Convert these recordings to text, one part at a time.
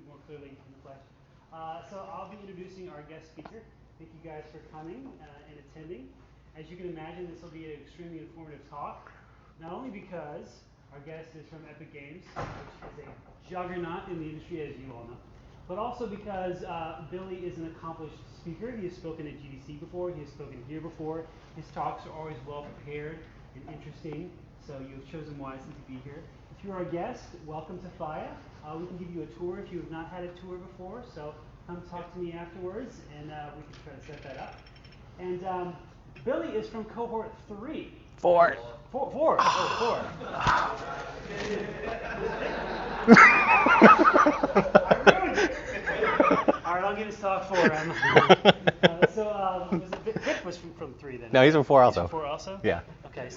more clearly in the flesh. So I'll be introducing our guest speaker. Thank you guys for coming and attending. As you can imagine, this will be an extremely informative talk, not only because our guest is from Epic Games, which is a juggernaut in the industry, as you all know, but also because Billy is an accomplished speaker. He has spoken at GDC before, he has spoken here before. His talks are always well prepared and interesting, so you have chosen wisely to be here. If you're our guest, welcome to FIEA. We can give you a tour if you have not had a tour before, so come talk to me afterwards, and we can try to set that up. And Billy is from cohort 3. Four. Four. Oh, 4. I ruined it. All right, I'll give his talk 4. Vic was from 3 then. No, he's from 4 also. He's from 4 also? Yeah. Okay.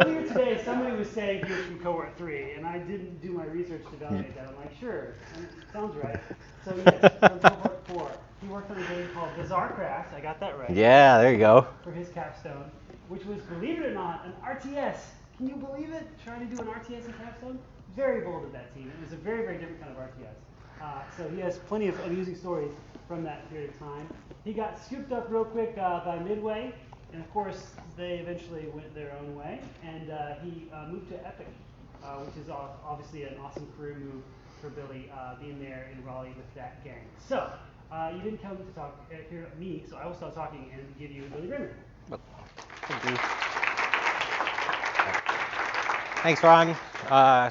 Earlier today, somebody was saying he was from cohort 3, and I didn't do my research to validate that. I'm like, sure, sounds right. So yes, from cohort 4. He worked on a game called Bizarrecraft. I got that right. Yeah, there you go. For his capstone, which was, believe it or not, an RTS. Can you believe it? Trying to do an RTS in capstone? Very bold of that team. It was a very, very different kind of RTS. So he has plenty of amusing stories from that period of time. He got scooped up real quick by Midway, and of course they eventually went their own way, and he moved to Epic, which is obviously an awesome career move for Billy, being there in Raleigh with that gang. So you didn't come to talk here at me, so I will stop talking and give you Billy Bramer. Thank you. Thanks, Ron.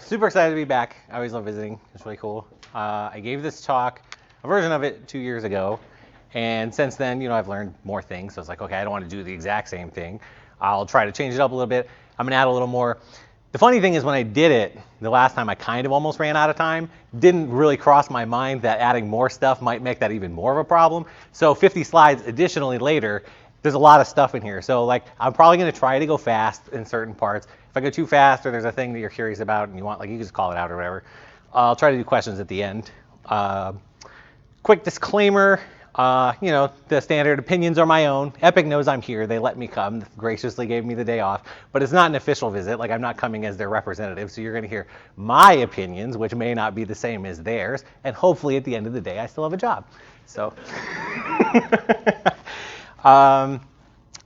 Super excited to be back. I always love visiting. It's really cool. I gave this talk, a version of it 2 years ago, and since then, I've learned more things. So it's like, okay, I don't want to do the exact same thing. I'll try to change it up a little bit. I'm gonna add a little more. The funny thing is, when I did it the last time, I kind of almost ran out of time. Didn't really cross my mind that adding more stuff might make that even more of a problem. So 50 slides additionally later, there's a lot of stuff in here. So I'm probably gonna try to go fast in certain parts. If I go too fast, or there's a thing that you're curious about and you want, you can just call it out or whatever. I'll try to do questions at the end. Quick disclaimer, the standard opinions are my own. Epic knows I'm here. They let me come, graciously gave me the day off, but it's not an official visit. I'm not coming as their representative, so you're gonna hear my opinions, which may not be the same as theirs, and hopefully at the end of the day, I still have a job. So,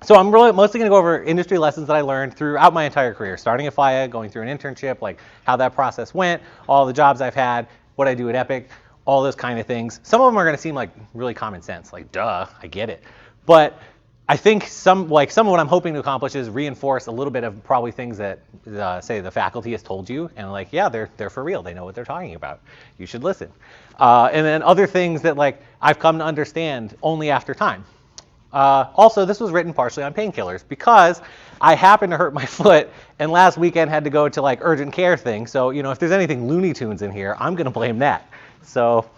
so I'm really mostly gonna go over industry lessons that I learned throughout my entire career, starting at FIEA, going through an internship, how that process went, all the jobs I've had, what I do at Epic, all those kind of things. Some of them are going to seem like really common sense, duh, I get it. But I think some of what I'm hoping to accomplish is reinforce a little bit of probably things that, say, the faculty has told you, and yeah, they're for real. They know what they're talking about. You should listen. And then other things that I've come to understand only after time. Also, this was written partially on painkillers because I happened to hurt my foot and last weekend had to go to urgent care thing. So, if there's anything Looney Tunes in here, I'm going to blame that. So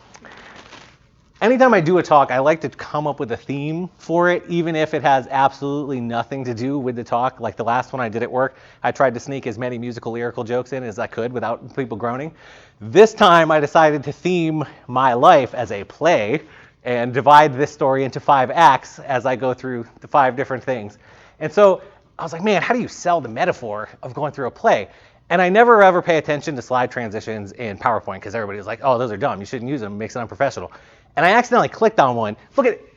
anytime I do a talk, I like to come up with a theme for it, even if it has absolutely nothing to do with the talk. Like the last one I did at work, I tried to sneak as many musical lyrical jokes in as I could without people groaning. This time I decided to theme my life as a play and divide this story into 5 acts as I go through the 5 different things. And so I was like, man, how do you sell the metaphor of going through a play? And I never ever pay attention to slide transitions in PowerPoint because everybody's like, oh, those are dumb. You shouldn't use them. It makes it unprofessional. And I accidentally clicked on one. Look at it.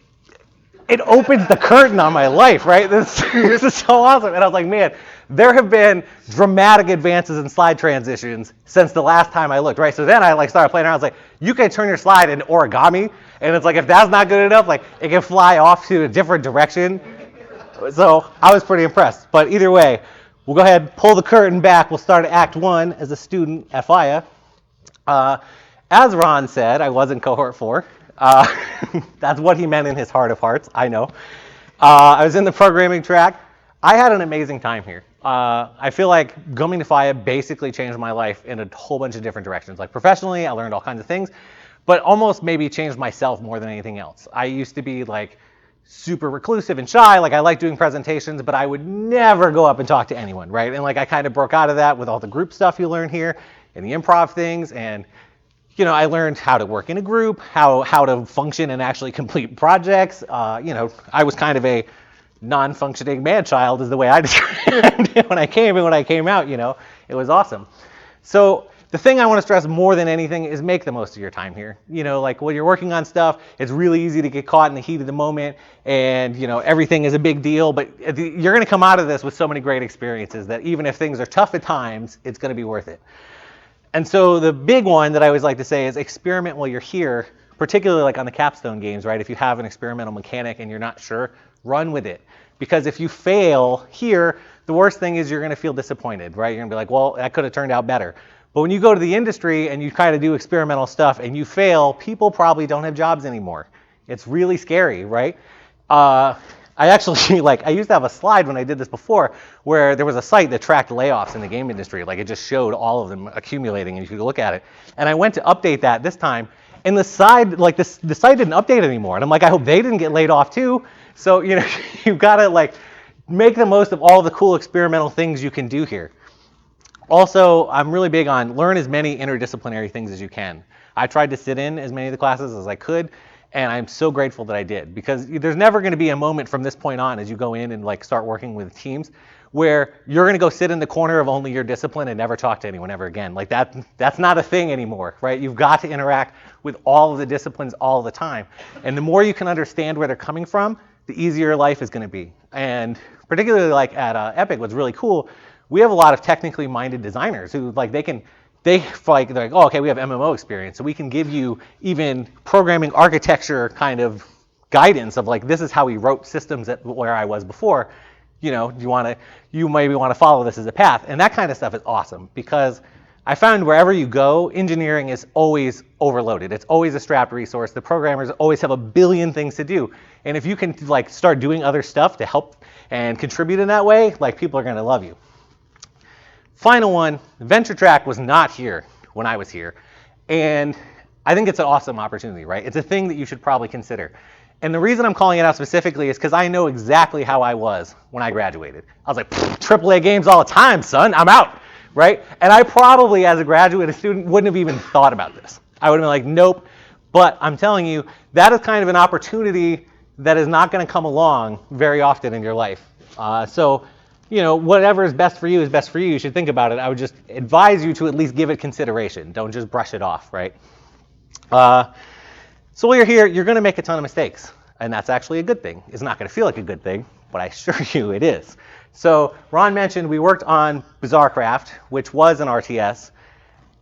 It opens the curtain on my life, right? This is so awesome. And I was like, man, there have been dramatic advances in slide transitions since the last time I looked, right? So then I started playing around. I was like, you can turn your slide into origami. And it's if that's not good enough, it can fly off to a different direction. So I was pretty impressed. But either way, we'll go ahead, pull the curtain back. We'll start at Act 1 as a student at FIEA. As Ron said, I was in cohort 4. That's what he meant in his heart of hearts, I know. I was in the programming track. I had an amazing time here. I feel like coming to FIEA basically changed my life in a whole bunch of different directions. Professionally, I learned all kinds of things, but almost maybe changed myself more than anything else. I used to be super reclusive and shy. I like doing presentations, but I would never go up and talk to anyone, right? And I kind of broke out of that with all the group stuff you learn here and the improv things. And, I learned how to work in a group, how to function and actually complete projects. I was kind of a non-functioning man-child is the way I described it when I came and when I came out, it was awesome. So the thing I want to stress more than anything is make the most of your time here. You know, like when you're working on stuff, it's really easy to get caught in the heat of the moment and, you know, everything is a big deal, but you're going to come out of this with so many great experiences that even if things are tough at times, it's going to be worth it. And so the big one that I always like to say is experiment while you're here, particularly like on the capstone games, right? If you have an experimental mechanic and you're not sure, run with it. Because if you fail here, the worst thing is you're going to feel disappointed, right? You're going to be like, well, that could have turned out better. But when you go to the industry and you kind of do experimental stuff and you fail, people probably don't have jobs anymore. It's really scary, right? I actually, I used to have a slide when I did this before where there was a site that tracked layoffs in the game industry. Like it just showed all of them accumulating and you could look at it. And I went to update that this time and the site didn't update anymore. And I'm like, I hope they didn't get laid off too. So, you know, you've got to make the most of all the cool experimental things you can do here. Also, I'm really big on learn as many interdisciplinary things as you can. I tried to sit in as many of the classes as I could. And I'm so grateful that I did, because there's never going to be a moment from this point on as you go in and start working with teams where you're going to go sit in the corner of only your discipline and never talk to anyone ever again. Like that's not a thing anymore, right? You've got to interact with all of the disciplines all the time. And the more you can understand where they're coming from, the easier life is going to be. And particularly at Epic, what's really cool, we have a lot of technically minded designers who they're like, oh, okay, we have MMO experience, so we can give you even programming architecture kind of guidance of this is how we wrote systems at where I was before. You know, you maybe want to follow this as a path, and that kind of stuff is awesome because I found wherever you go, engineering is always overloaded. It's always a strapped resource. The programmers always have a billion things to do, and if you can start doing other stuff to help and contribute in that way, people are going to love you. Final one, venture track was not here when I was here. And I think it's an awesome opportunity, right? It's a thing that you should probably consider. And the reason I'm calling it out specifically is because I know exactly how I was when I graduated. I was like, AAA games all the time, son, I'm out, right? And I probably, as a graduate student, wouldn't have even thought about this. I would have been like, nope. But I'm telling you, that is kind of an opportunity that is not going to come along very often in your life. So, you know, whatever is best for you is best for you. You should think about it. I would just advise you to at least give it consideration. Don't just brush it off, right? So while you're here, you're going to make a ton of mistakes. And that's actually a good thing. It's not going to feel like a good thing, but I assure you it is. So Ron mentioned we worked on Bizarrecraft, which was an RTS.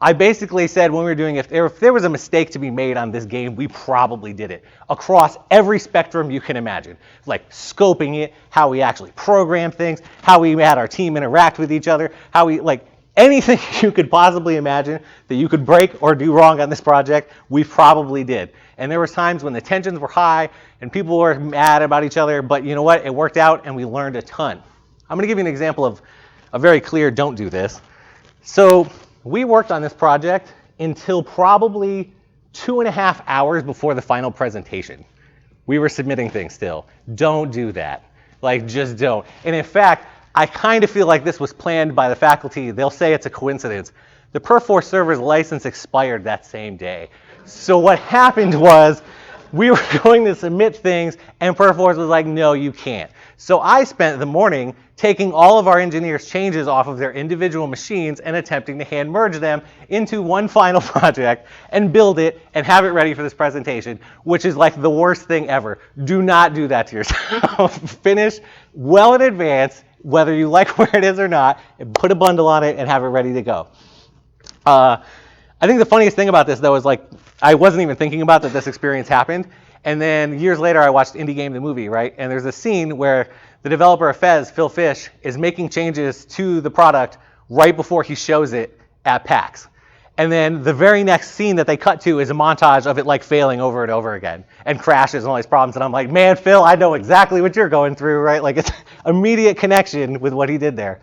I basically said when we were doing if there was a mistake to be made on this game, we probably did it across every spectrum you can imagine. Like scoping it, how we actually program things, how we had our team interact with each other, how we anything you could possibly imagine that you could break or do wrong on this project, we probably did. And there was times when the tensions were high and people were mad about each other, but you know what? It worked out and we learned a ton. I'm going to give you an example of a very clear don't do this. So we worked on this project until probably 2.5 hours before the final presentation. We were submitting things still. Don't do that. Just don't. And in fact, I kind of feel like this was planned by the faculty. They'll say it's a coincidence. The Perf4 server's license expired that same day. So what happened was we were going to submit things and Perf4 was like, no, you can't. So I spent the morning taking all of our engineers' changes off of their individual machines and attempting to hand merge them into one final project and build it and have it ready for this presentation, which is the worst thing ever. Do not do that to yourself. Finish well in advance, whether you like where it is or not, and put a bundle on it and have it ready to go. I think the funniest thing about this, though, is I wasn't even thinking about that this experience happened. And then years later, I watched Indie Game the movie, right? And there's a scene where the developer of Fez, Phil Fish, is making changes to the product right before he shows it at PAX. And then the very next scene that they cut to is a montage of it failing over and over again and crashes and all these problems. And I'm like, man, Phil, I know exactly what you're going through, right? It's immediate connection with what he did there.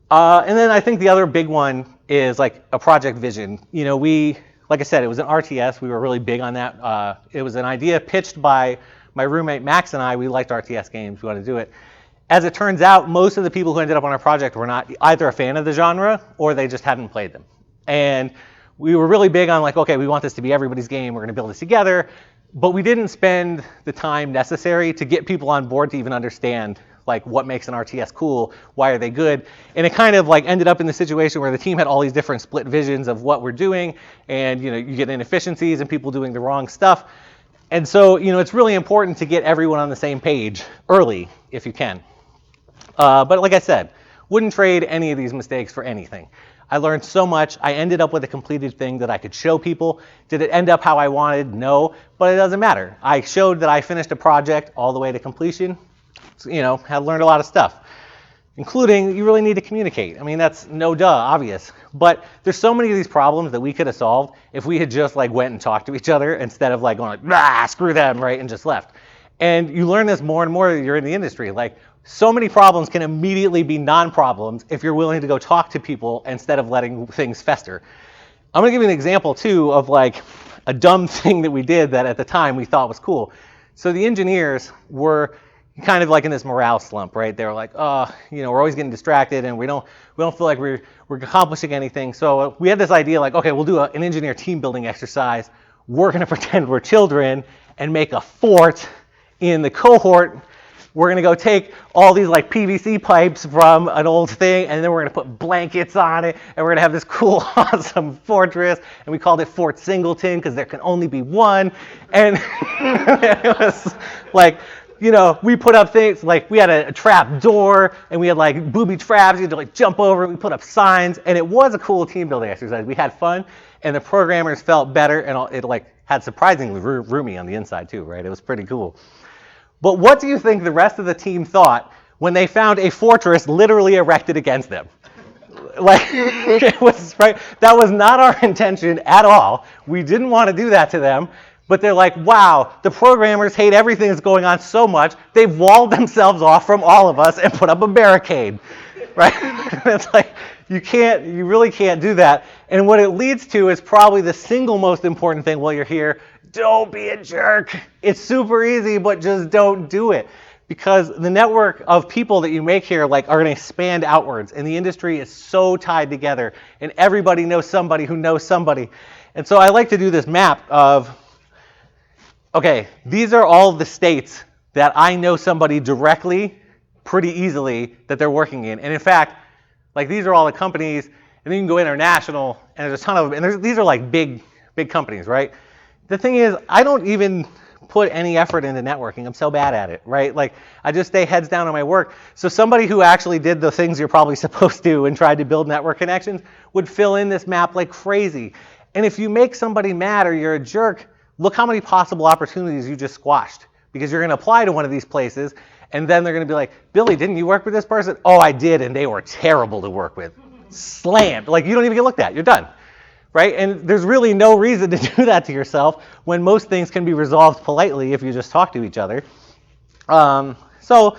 And then I think the other big one is a project vision. You know, like I said, it was an RTS. We were really big on that. It was an idea pitched by my roommate Max and I. We liked RTS games. We wanted to do it. As it turns out, most of the people who ended up on our project were not either a fan of the genre or they just hadn't played them. And we were really big on okay, we want this to be everybody's game. We're going to build this together. But we didn't spend the time necessary to get people on board to even understand like what makes an RTS cool, why are they good, and it kind of like ended up in the situation where the team had all these different split visions of what we're doing, and you get inefficiencies and people doing the wrong stuff. And so it's really important to get everyone on the same page early if you can. But like I said, wouldn't trade any of these mistakes for anything. I learned so much. I ended up with a completed thing that I could show people. Did it end up how I wanted? No, but it doesn't matter. I showed that I finished a project all the way to completion. So, have learned a lot of stuff, including you really need to communicate. I mean, that's no duh, obvious. But there's so many of these problems that we could have solved if we had just like went and talked to each other instead of like going like, screw them, right, and just left. And you learn this more and more as you're in the industry. Like, so many problems can immediately be non-problems if you're willing to go talk to people instead of letting things fester. I'm going to give you an example, too, of like a dumb thing that we did that at the time we thought was cool. So the engineers were kind of like in this morale slump, right? They were like, oh, we're always getting distracted and we don't feel like we're accomplishing anything. So we had this idea like, okay, we'll do an engineer team building exercise. We're going to pretend we're children and make a fort in the cohort. We're going to go take all these like PVC pipes from an old thing, and then we're going to put blankets on it, and we're going to have this cool, awesome fortress, and we called it Fort Singleton because there can only be one. And it was like, we put up things, like we had a trap door, and we had like booby traps, you had to like jump over, we put up signs, and it was a cool team building exercise. We had fun, and the programmers felt better, and it like had surprisingly roomy on the inside too, right? It was pretty cool. But what do you think the rest of the team thought when they found a fortress literally erected against them? Like, it was, right? That was not our intention at all. We didn't want to do that to them. But they're like, wow, the programmers hate everything that's going on so much, they've walled themselves off from all of us and put up a barricade, right? It's like, you really can't do that. And what it leads to is probably the single most important thing while you're here. Don't be a jerk. It's super easy, but just don't do it. Because the network of people that you make here like are going to expand outwards, and the industry is so tied together, and everybody knows somebody who knows somebody. And so I like to do this map of, okay, these are all the states that I know somebody directly, pretty easily, that they're working in. And in fact, like these are all the companies, and then you can go international, and there's a ton of them, and these are like big companies, right? The thing is, I don't even put any effort into networking. I'm so bad at it, right? Like, I just stay heads down on my work. So somebody who actually did the things you're probably supposed to and tried to build network connections would fill in this map like crazy. And if you make somebody mad or you're a jerk, look how many possible opportunities you just squashed. Because you're going to apply to one of these places, and then they're going to be like, Billy, didn't you work with this person? Oh, I did, and they were terrible to work with. Slammed. Like, you don't even get looked at. You're done. Right? And there's really no reason to do that to yourself when most things can be resolved politely if you just talk to each other. So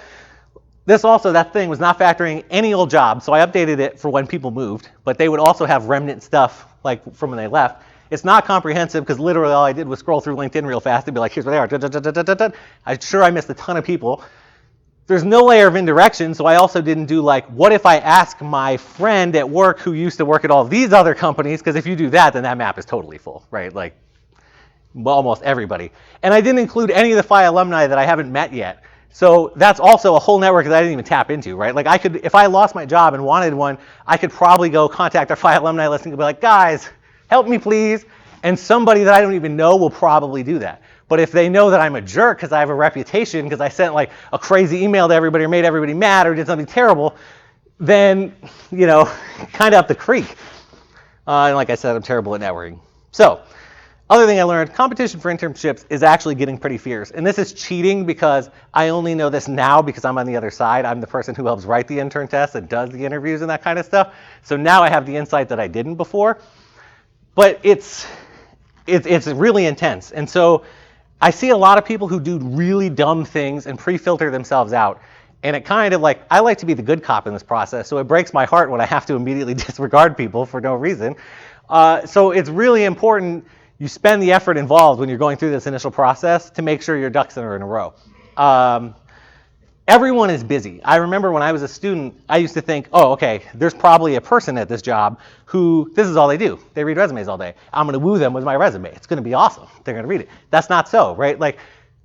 that thing was not factoring any old job, so I updated it for when people moved, but they would also have remnant stuff like from when they left. It's not comprehensive because literally all I did was scroll through LinkedIn real fast and be like, here's where they are. I'm sure I missed a ton of people. There's no layer of indirection, so I also didn't do like, what if I ask my friend at work who used to work at all these other companies, because if you do that, then that map is totally full, right? Like, well, almost everybody. And I didn't include any of the FIEA alumni that I haven't met yet. So that's also a whole network that I didn't even tap into, right? Like I could, if I lost my job and wanted one, I could probably go contact our FIEA alumni list and be like, guys, help me please. And somebody that I don't even know will probably do that. But if they know that I'm a jerk because I have a reputation, because I sent like a crazy email to everybody or made everybody mad or did something terrible, then, kind of up the creek. And like I said, I'm terrible at networking. So, other thing I learned, competition for internships is actually getting pretty fierce. And this is cheating because I only know this now because I'm on the other side. I'm the person who helps write the intern tests and does the interviews and that kind of stuff. So now I have the insight that I didn't before. But it's really intense. And so I see a lot of people who do really dumb things and pre-filter themselves out. And it kind of like, I like to be the good cop in this process, so it breaks my heart when I have to immediately disregard people for no reason. So it's really important you spend the effort involved when you're going through this initial process to make sure your ducks are in a row. Everyone is busy. I remember when I was a student, I used to think, oh, okay, there's probably a person at this job who, this is all they do. They read resumes all day. I'm going to woo them with my resume. It's going to be awesome. They're going to read it. That's not so, right? Like,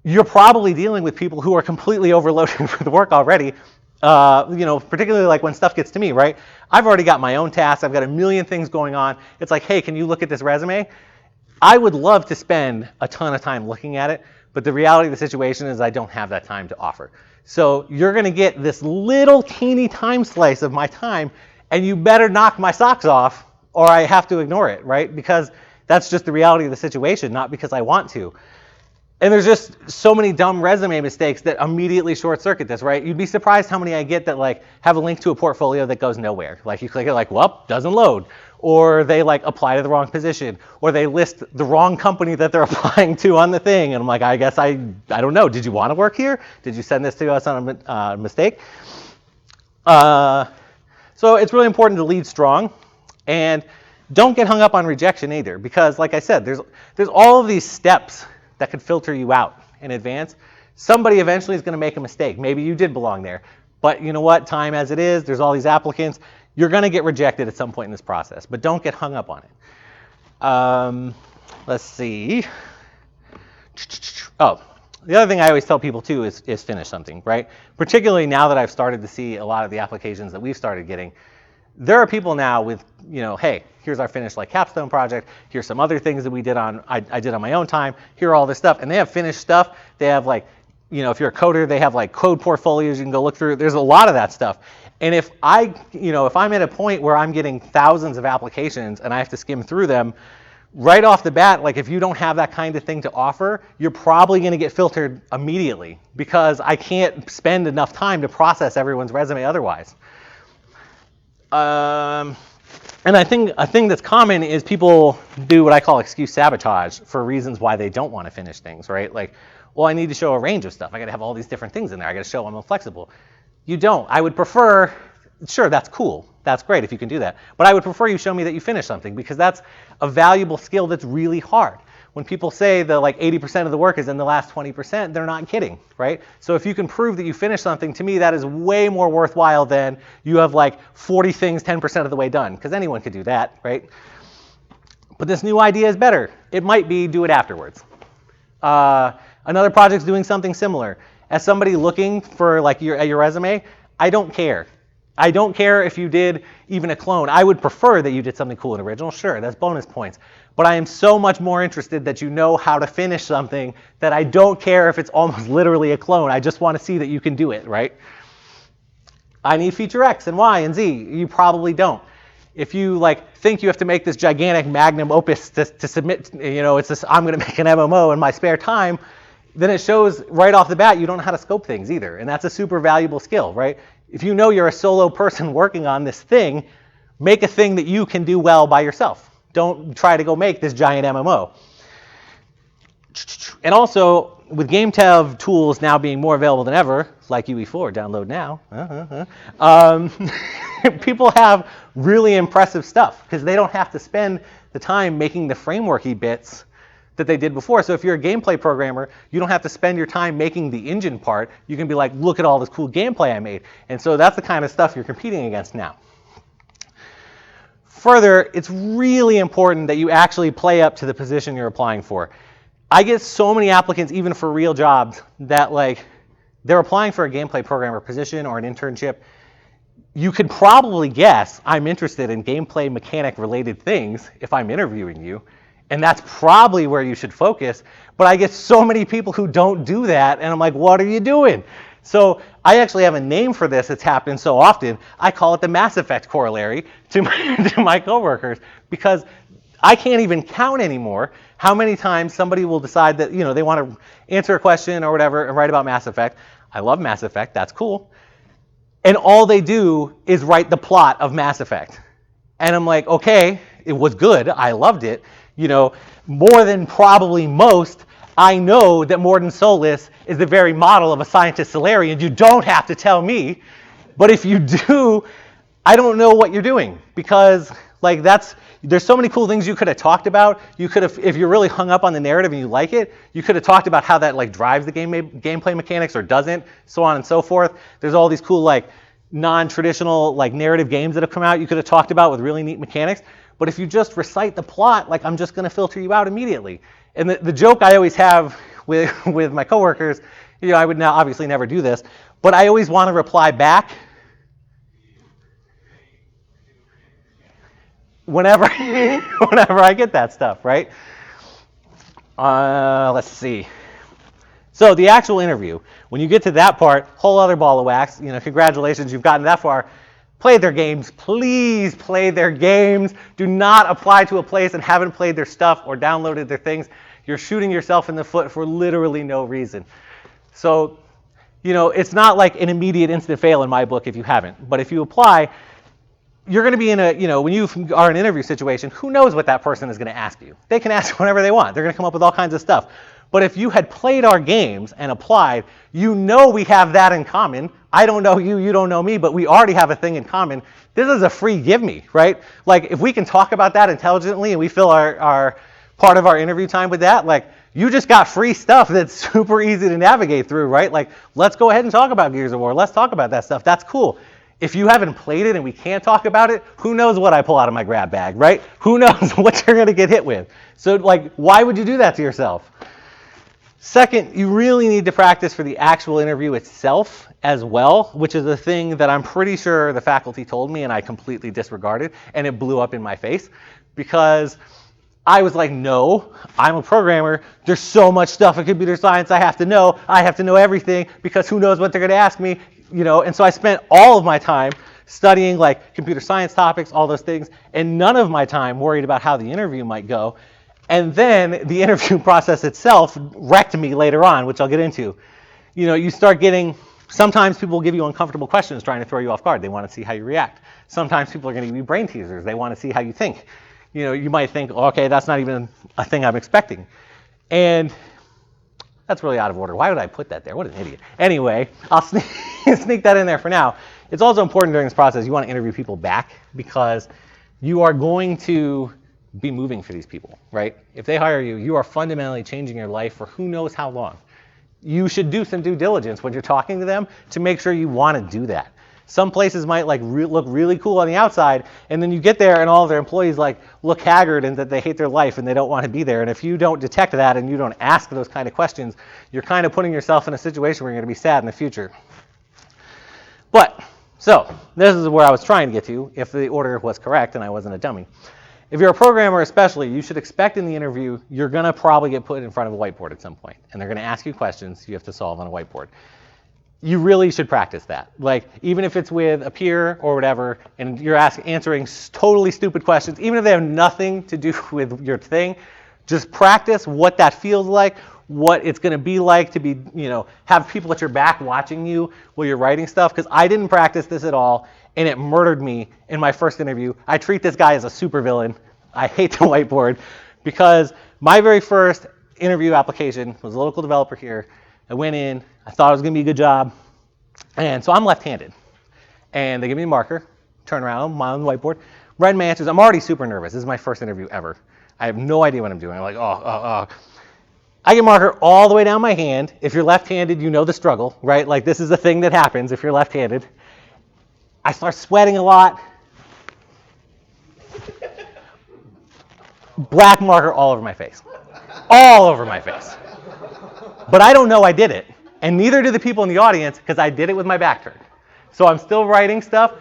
you're probably dealing with people who are completely overloaded with the work already. Particularly like when stuff gets to me, right? I've already got my own tasks. I've got a million things going on. It's like, hey, can you look at this resume? I would love to spend a ton of time looking at it, but the reality of the situation is I don't have that time to offer. So you're going to get this little teeny time slice of my time, and you better knock my socks off or I have to ignore it, right? Because that's just the reality of the situation, not because I want to. And there's just so many dumb resume mistakes that immediately short circuit this, right? You'd be surprised how many I get that like have a link to a portfolio that goes nowhere. Like you click it like, well, doesn't load. Or they like apply to the wrong position. Or they list the wrong company that they're applying to on the thing. And I'm like, I guess I don't know. Did you want to work here? Did you send this to us on a mistake? So it's really important to lead strong. And don't get hung up on rejection either. Because like I said, there's all of these steps that could filter you out in advance. Somebody eventually is going to make a mistake. Maybe you did belong there. But you know what? Time as it is, there's all these applicants. You're going to get rejected at some point in this process. But don't get hung up on it. Let's see. Oh, the other thing I always tell people too is finish something, right? Particularly now that I've started to see a lot of the applications that we've started getting. There are people now with, hey, here's our finished like capstone project. Here's some other things that we did I did on my own time. Here are all this stuff. And they have finished stuff. They have like, if you're a coder, they have like code portfolios you can go look through. There's a lot of that stuff. And if if I'm at a point where I'm getting thousands of applications and I have to skim through them, right off the bat, like if you don't have that kind of thing to offer, you're probably going to get filtered immediately because I can't spend enough time to process everyone's resume otherwise. And I think a thing that's common is people do what I call excuse sabotage for reasons why they don't want to finish things, right? Like, well, I need to show a range of stuff. I got to have all these different things in there. I got to show I'm flexible. You don't. I would prefer, sure, that's cool. That's great if you can do that. But I would prefer you show me that you finished something because that's a valuable skill that's really hard. When people say that like 80% of the work is in the last 20%, they're not kidding, right? So if you can prove that you finished something, to me, that is way more worthwhile than you have like 40 things 10% of the way done, because anyone could do that, right? But this new idea is better. It might be do it afterwards. Another project's doing something similar. As somebody looking for like your resume, I don't care. I don't care if you did even a clone. I would prefer that you did something cool and original. Sure, that's bonus points. But I am so much more interested that you know how to finish something that I don't care if it's almost literally a clone. I just want to see that you can do it, right? I need feature X and Y and Z. You probably don't. If you like think you have to make this gigantic magnum opus to submit, it's this, I'm going to make an MMO in my spare time, then it shows right off the bat you don't know how to scope things either. And that's a super valuable skill, right? If you know you're a solo person working on this thing, make a thing that you can do well by yourself. Don't try to go make this giant MMO. And also, with game dev tools now being more available than ever, like UE4, download now, people have really impressive stuff because they don't have to spend the time making the frameworky bits that they did before. So if you're a gameplay programmer, you don't have to spend your time making the engine part. You can be like, look at all this cool gameplay I made. And so that's the kind of stuff you're competing against now. Further, it's really important that you actually play up to the position you're applying for. I get so many applicants, even for real jobs, that like they're applying for a gameplay programmer position or an internship. You could probably guess I'm interested in gameplay mechanic related things if I'm interviewing you. And that's probably where you should focus. But I get so many people who don't do that. And I'm like, what are you doing? So I actually have a name for this. It's happened so often. I call it the Mass Effect corollary to my coworkers, because I can't even count anymore how many times somebody will decide that they want to answer a question or whatever and write about Mass Effect. I love Mass Effect. That's cool. And all they do is write the plot of Mass Effect. And I'm like, okay, it was good. I loved it. More than probably most, I know that Mordin Solus is the very model of a scientist Solarian. You don't have to tell me. But if you do, I don't know what you're doing, because like there's so many cool things you could have talked about. You could have, if you're really hung up on the narrative and you like it, you could have talked about how that like drives the gameplay mechanics or doesn't, so on and so forth. There's all these cool like non-traditional like narrative games that have come out you could have talked about with really neat mechanics. But if you just recite the plot, like I'm just going to filter you out immediately. And the joke I always have with my coworkers, I would now obviously never do this, but I always want to reply back whenever I get that stuff, right? Let's see. So the actual interview, when you get to that part, whole other ball of wax. Congratulations, you've gotten that far. Play their games. Please play their games. Do not apply to a place and haven't played their stuff or downloaded their things. You're shooting yourself in the foot for literally no reason. So, it's not like an immediate instant fail in my book if you haven't. But if you apply, you're going to be in when you are in an interview situation, who knows what that person is going to ask you? They can ask whatever they want. They're going to come up with all kinds of stuff. But if you had played our games and applied, we have that in common. I don't know you, you don't know me, but we already have a thing in common. This is a free give me, right? Like, if we can talk about that intelligently and we fill our part of our interview time with that, like, you just got free stuff that's super easy to navigate through, right? Like, let's go ahead and talk about Gears of War. Let's talk about that stuff. That's cool. If you haven't played it and we can't talk about it, who knows what I pull out of my grab bag, right? Who knows what you're going to get hit with? So, like, why would you do that to yourself? Second, you really need to practice for the actual interview itself as well, which is a thing that I'm pretty sure the faculty told me and I completely disregarded, and it blew up in my face because I was like, no, I'm a programmer. There's so much stuff in computer science I have to know. I have to know everything because who knows what they're going to ask me, And so I spent all of my time studying like computer science topics, all those things, and none of my time worried about how the interview might go. And then the interview process itself wrecked me later on, which I'll get into. You start getting, sometimes people will give you uncomfortable questions trying to throw you off guard. They want to see how you react. Sometimes people are going to give you brain teasers. They want to see how you think. You might think, okay, that's not even a thing I'm expecting. And that's really out of order. Why would I put that there? What an idiot. Anyway, I'll sneak that in there for now. It's also important during this process, you want to interview people back because you are going to be moving for these people, right? If they hire you, you are fundamentally changing your life for who knows how long. You should do some due diligence when you're talking to them to make sure you want to do that. Some places might look really cool on the outside, and then you get there and all of their employees look haggard and that they hate their life and they don't want to be there. And if you don't detect that and you don't ask those kind of questions, you're kind of putting yourself in a situation where you're going to be sad in the future. So this is where I was trying to get to, if the order was correct and I wasn't a dummy. If you're a programmer especially, you should expect in the interview, you're going to probably get put in front of a whiteboard at some point. And they're going to ask you questions you have to solve on a whiteboard. You really should practice that. Even if it's with a peer or whatever, and you're answering totally stupid questions, even if they have nothing to do with your thing, just practice what that feels like, what it's going to be like to be, have people at your back watching you while you're writing stuff. Because I didn't practice this at all, and it murdered me in my first interview. I treat this guy as a supervillain. I hate the whiteboard because my very first interview application was a local developer here. I went in, I thought it was going to be a good job, and so I'm left-handed. And they give me a marker, turn around, I'm on the whiteboard, write my answers. I'm already super nervous. This is my first interview ever. I have no idea what I'm doing. I'm like, oh. I get marker all the way down my hand. If you're left-handed, you know the struggle, right? This is a thing that happens if you're left-handed. I start sweating a lot. Black marker all over my face. All over my face. But I don't know I did it. And neither do the people in the audience because I did it with my back turned. So I'm still writing stuff.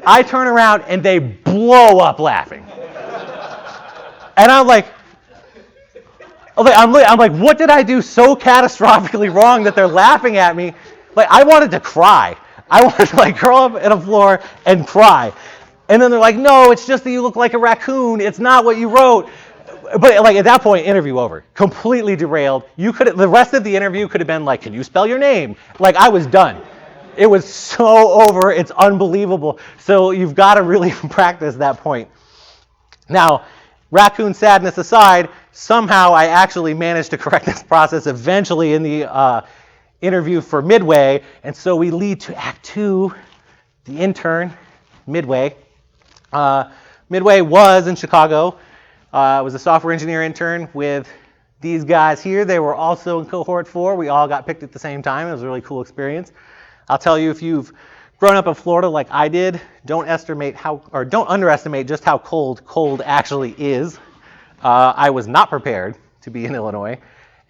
I turn around and they blow up laughing. And I'm like, what did I do so catastrophically wrong that they're laughing at me? I wanted to cry. I wanted to curl up on the floor and cry. And then they're like, no, it's just that you look like a raccoon. It's not what you wrote. But at that point, interview over. Completely derailed. The rest of the interview could have been can you spell your name? I was done. It was so over. It's unbelievable. So you've got to really practice that point. Now, raccoon sadness aside, somehow I actually managed to correct this process eventually in the interview for Midway. And so we lead to Act 2, the intern, Midway. Midway was in Chicago. I was a software engineer intern with these guys here. They were also in cohort 4. We all got picked at the same time. It was a really cool experience. I'll tell you, if you've grown up in Florida like I did, don't underestimate just how cold actually is. I was not prepared to be in Illinois.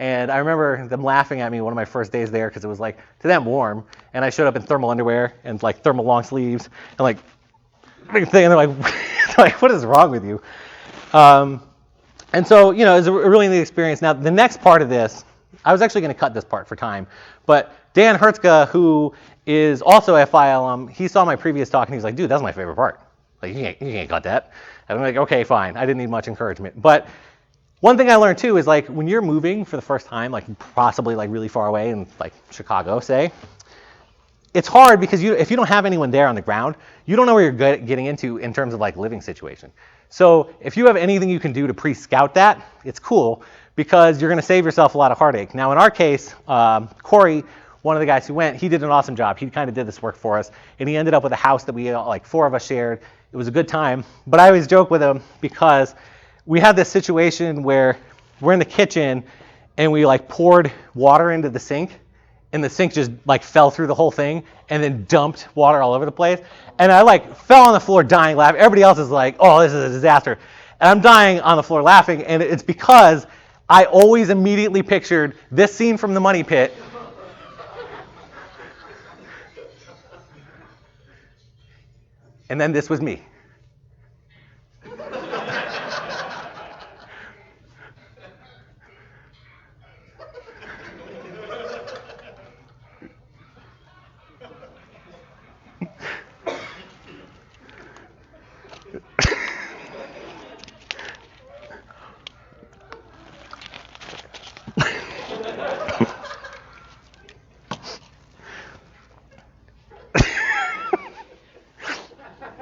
And I remember them laughing at me one of my first days there because it was like to them warm, and I showed up in thermal underwear and like thermal long sleeves and like big thing, and they're like, like, what is wrong with you? And so, you know, it was a really neat experience. Now, the next part of this, I was actually going to cut this part for time, but Dan Hertzka, who is also a FIEA alum, he saw my previous talk and he was like, dude, that's my favorite part. Like, you can't cut that. And I'm like, okay, fine. I didn't need much encouragement. But one thing I learned too is like when you're moving for the first time, like possibly like really far away in like Chicago, say, it's hard because if you don't have anyone there on the ground, you don't know where you're getting into in terms of like living situation. So if you have anything you can do to pre-scout that, it's cool because you're going to save yourself a lot of heartache. Now in our case, Corey, one of the guys who went, he did an awesome job. He kind of did this work for us, and he ended up with a house that we like 4 of us shared. It was a good time, but I always joke with him because we had this situation where we're in the kitchen and we like poured water into the sink, and the sink just like fell through the whole thing and then dumped water all over the place. And I like fell on the floor dying laughing. Everybody else is like, oh, this is a disaster. And I'm dying on the floor laughing, and it's because I always immediately pictured this scene from The Money Pit. And then this was me.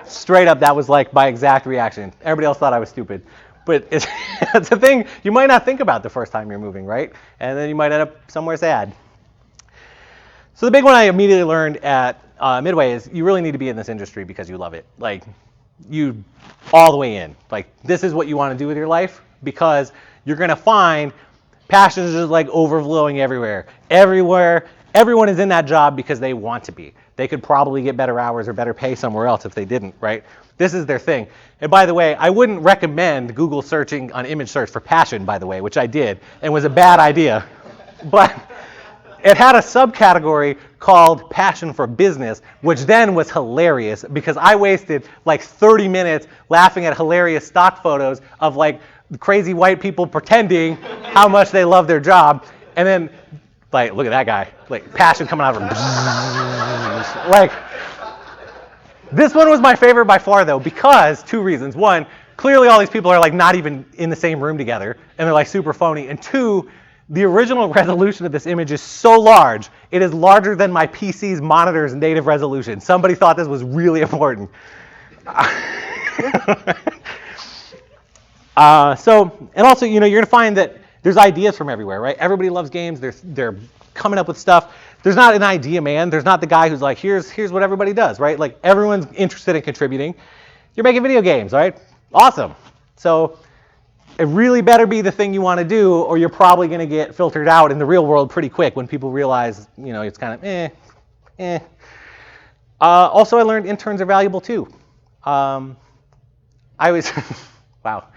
Straight up, that was like my exact reaction. Everybody else thought I was stupid. But it's a thing you might not think about the first time you're moving, right? And then you might end up somewhere sad. So the big one I immediately learned at Midway is you really need to be in this industry because you love it. Like, you all the way in. Like, this is what you want to do with your life because you're going to find passion is just like overflowing everywhere. Everyone is in that job because they want to be. They could probably get better hours or better pay somewhere else if they didn't, right? This is their thing. And by the way, I wouldn't recommend Google searching on image search for passion, by the way, which I did, and was a bad idea. But it had a subcategory called passion for business, which then was hilarious because I wasted like 30 minutes laughing at hilarious stock photos of like crazy white people pretending how much they love their job. And then, like, look at that guy, like passion coming out of him. Like, this one was my favorite by far though, because 2 reasons. 1, clearly all these people are like not even in the same room together and they're like super phony. And 2, the original resolution of this image is so large, it is larger than my PC's monitor's native resolution. Somebody thought this was really important. And also, you know, you're gonna find that there's ideas from everywhere, right? Everybody loves games. They're coming up with stuff. There's not an idea man. There's not the guy who's like, here's what everybody does, right? Like, everyone's interested in contributing. You're making video games, right? Awesome. So it really better be the thing you want to do, or you're probably going to get filtered out in the real world pretty quick when people realize, you know, it's kind of Also, I learned interns are valuable too. I was, wow.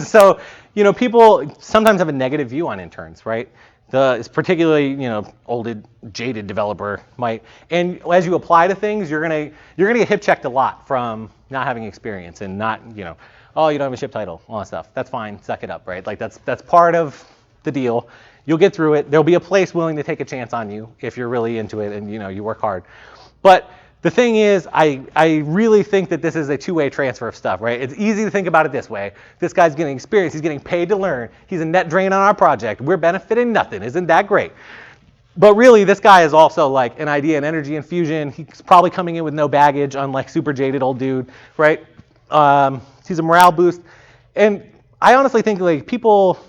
So, you know, people sometimes have a negative view on interns, right? It's particularly, you know, old, jaded developer might, and as you apply to things, you're gonna get hip checked a lot from not having experience and not, you know, oh, you don't have a ship title, all that stuff. That's fine, suck it up, right? Like that's part of the deal. You'll get through it. There'll be a place willing to take a chance on you if you're really into it and, you know, you work hard. But the thing is, I really think that this is a two-way transfer of stuff, right? It's easy to think about it this way. This guy's getting experience. He's getting paid to learn. He's a net drain on our project. We're benefiting nothing. Isn't that great? But really, this guy is also like an idea and energy infusion. He's probably coming in with no baggage, unlike super jaded old dude, right? He's a morale boost. And I honestly think like people,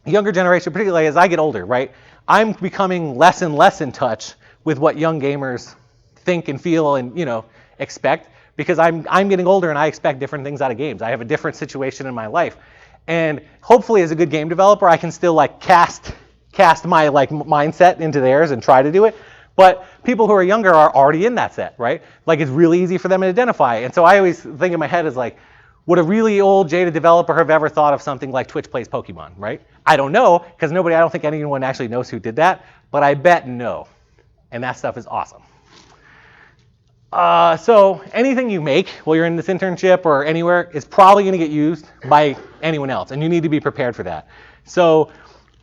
younger generation, particularly as I get older, right? I'm becoming less and less in touch with what young gamers think and feel and, you know, expect, because I'm getting older and I expect different things out of games. I have a different situation in my life. And hopefully as a good game developer, I can still like cast my like mindset into theirs and try to do it. But people who are younger are already in that set, right? Like it's really easy for them to identify. And so I always think in my head is like, Would a really old jaded developer have ever thought of something like Twitch plays Pokemon, right? I don't know, because I don't think anyone actually knows who did that, but I bet no. And that stuff is awesome. So anything you make while you're in this internship or anywhere is probably going to get used by anyone else, and you need to be prepared for that. So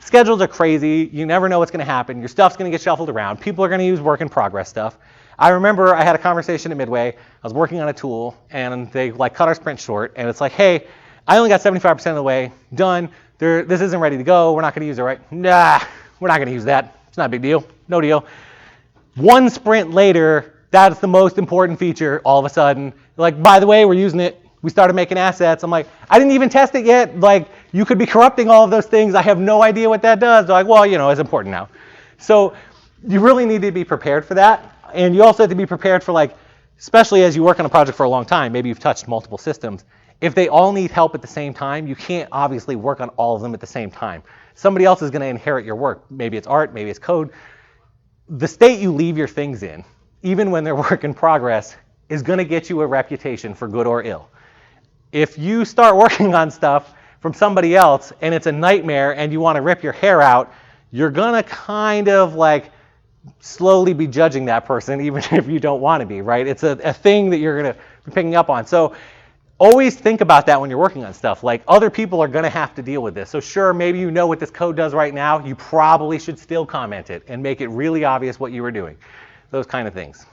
schedules are crazy. You never know what's going to happen. Your stuff's going to get shuffled around. People are going to use work in progress stuff. I remember I had a conversation at Midway. I was working on a tool, and they cut our sprint short, and it's like, hey, I only got 75% of the way done. This isn't ready to go. We're not going to use it, right? Nah, we're not going to use that. It's not a big deal. No deal. One sprint later, that's the most important feature all of a sudden. Like, by the way, we're using it. We started making assets. I'm like, I didn't even test it yet. Like, you could be corrupting all of those things. I have no idea what that does. They're like, well, it's important now. So you really need to be prepared for that. And you also have to be prepared for, especially as you work on a project for a long time, maybe you've touched multiple systems. If they all need help at the same time, you can't obviously work on all of them at the same time. Somebody else is going to inherit your work. Maybe it's art, maybe it's code. The state you leave your things in, even when they're work in progress, is going to get you a reputation for good or ill. If you start working on stuff from somebody else and it's a nightmare and you want to rip your hair out, you're going to kind of slowly be judging that person, even if you don't want to be, right? It's a thing that you're going to be picking up on. So always think about that when you're working on stuff. Other people are going to have to deal with this. So sure, maybe you know what this code does right now. You probably should still comment it and make it really obvious what you were doing. Those kind of things.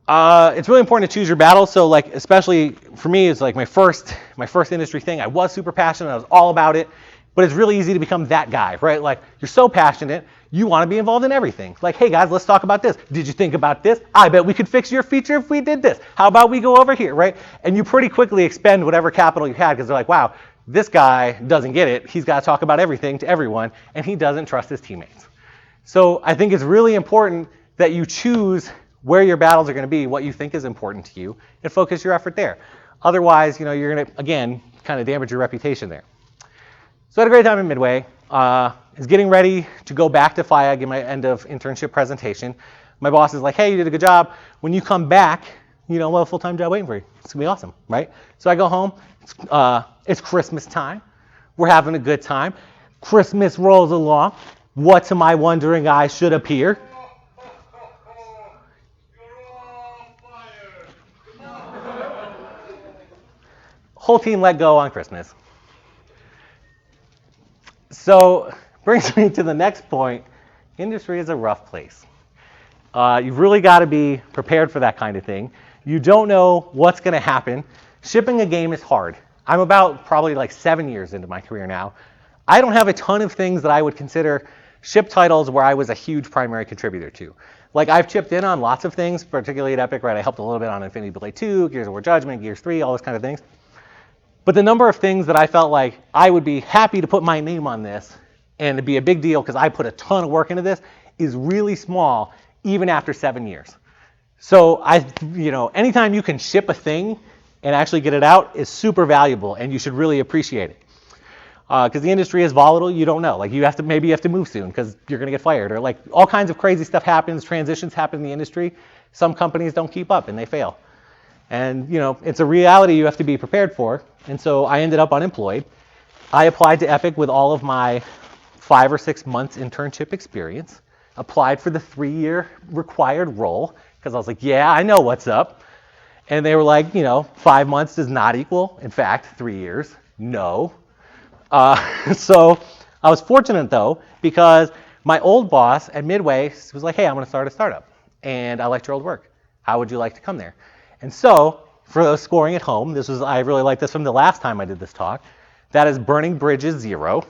It's really important to choose your battles. So especially for me, it's my first industry thing. I was super passionate. I was all about it. But it's really easy to become that guy, right? You're so passionate, you want to be involved in everything. Hey guys, let's talk about this. Did you think about this? I bet we could fix your feature if we did this. How about we go over here, right? And you pretty quickly expend whatever capital you had because they're like, wow, this guy doesn't get it. He's got to talk about everything to everyone, and he doesn't trust his teammates. So I think it's really important that you choose where your battles are going to be, what you think is important to you, and focus your effort there. Otherwise, you're going to, again, kind of damage your reputation there. So I had a great time at Midway. Is getting ready to go back to FIEA, give my end of internship presentation. My boss is like, hey, you did a good job. When you come back, we'll have a full-time job waiting for you. It's going to be awesome, right? So I go home. It's Christmas time. We're having a good time. Christmas rolls along. What to my wondering eyes should appear? Whole team let go on Christmas. So brings me to the next point. Industry is a rough place. You've really got to be prepared for that kind of thing. You don't know what's going to happen. Shipping a game is hard. I'm about probably 7 years into my career now. I don't have a ton of things that I would consider ship titles where I was a huge primary contributor to. I've chipped in on lots of things, particularly at Epic, right? I helped a little bit on Infinity Blade 2, Gears of War Judgment, Gears 3, all those kind of things. But the number of things that I felt like I would be happy to put my name on this and it'd be a big deal because I put a ton of work into this is really small, even after 7 years. So anytime you can ship a thing and actually get it out is super valuable, and you should really appreciate it. Because the industry is volatile, you don't know. Maybe you have to move soon because you're going to get fired, or all kinds of crazy stuff happens, transitions happen in the industry. Some companies don't keep up and they fail. And it's a reality you have to be prepared for. And so I ended up unemployed. I applied to Epic with all of my 5 or 6 months internship experience, applied for the 3-year required role because I was like, yeah, I know what's up. And they were like, 5 months does not equal, in fact, 3 years. No. So I was fortunate though, because my old boss at Midway was like, hey, I'm going to start a startup and I liked your old work. How would you like to come there? And so for those scoring at home, I really like this from the last time I did this talk. That is burning bridges 0